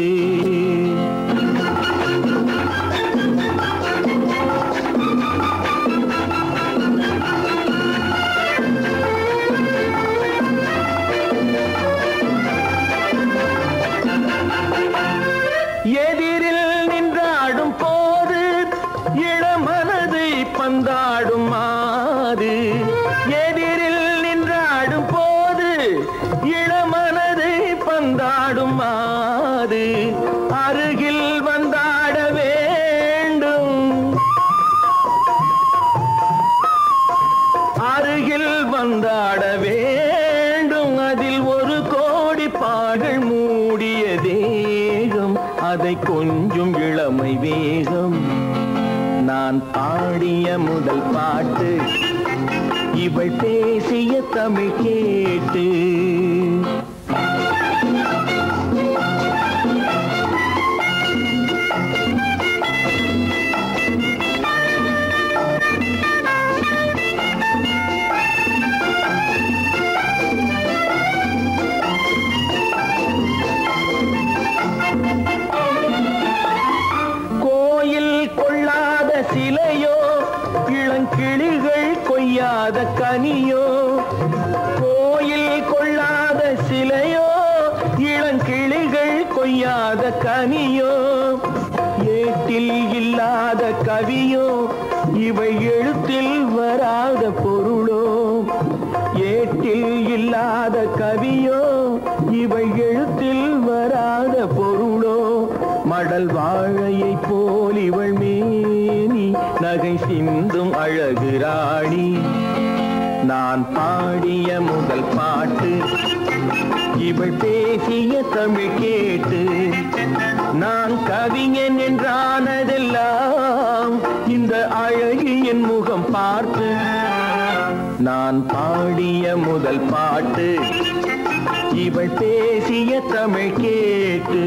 எதிரில் நின்றாடும் போது இளமனதை பந்தாடும் மாது. எதிரில் நின்றாடும் போது இளமனதை பந்தாடும் மாது. அருகில் வந்தாட வேண்டும், அருகில் வந்தாட வேண்டும். அதில் ஒரு கோடி பாடல் மூடிய தேகம், அதை கொஞ்சம் இளமை வேகம். நான் பாடிய முதல் பாட்டு இவள் பேசிய தமிழ் கேட்டு. சிலையோ இளங்கிளிகள் கொய்யாத கனியோ. கோயில் கொள்ளாத சிலையோ இளங்கிளிகள் கொய்யாத கனியோ. ஏட்டில் இல்லாத கவியோ இவை எழுத்தில் வராத பொருளோ. ஏட்டில் இல்லாத கவியோ இவை எழுத்தில் வராத பொருளோ. மடல் வாழையை போல் இவள் மேனி நகை சிந்தும் அழகு ராணி. நான் பாடிய முதல் பாட்டு இவள் பேசிய தமிழ் கேட்டு. நான் கவிஞன் என்றானதெல்லாம் இந்த அழகியின் முகம் பார்த்து. நான் பாடிய முதல் பாட்டு இவள் பேசிய தமிழ் கேட்டு.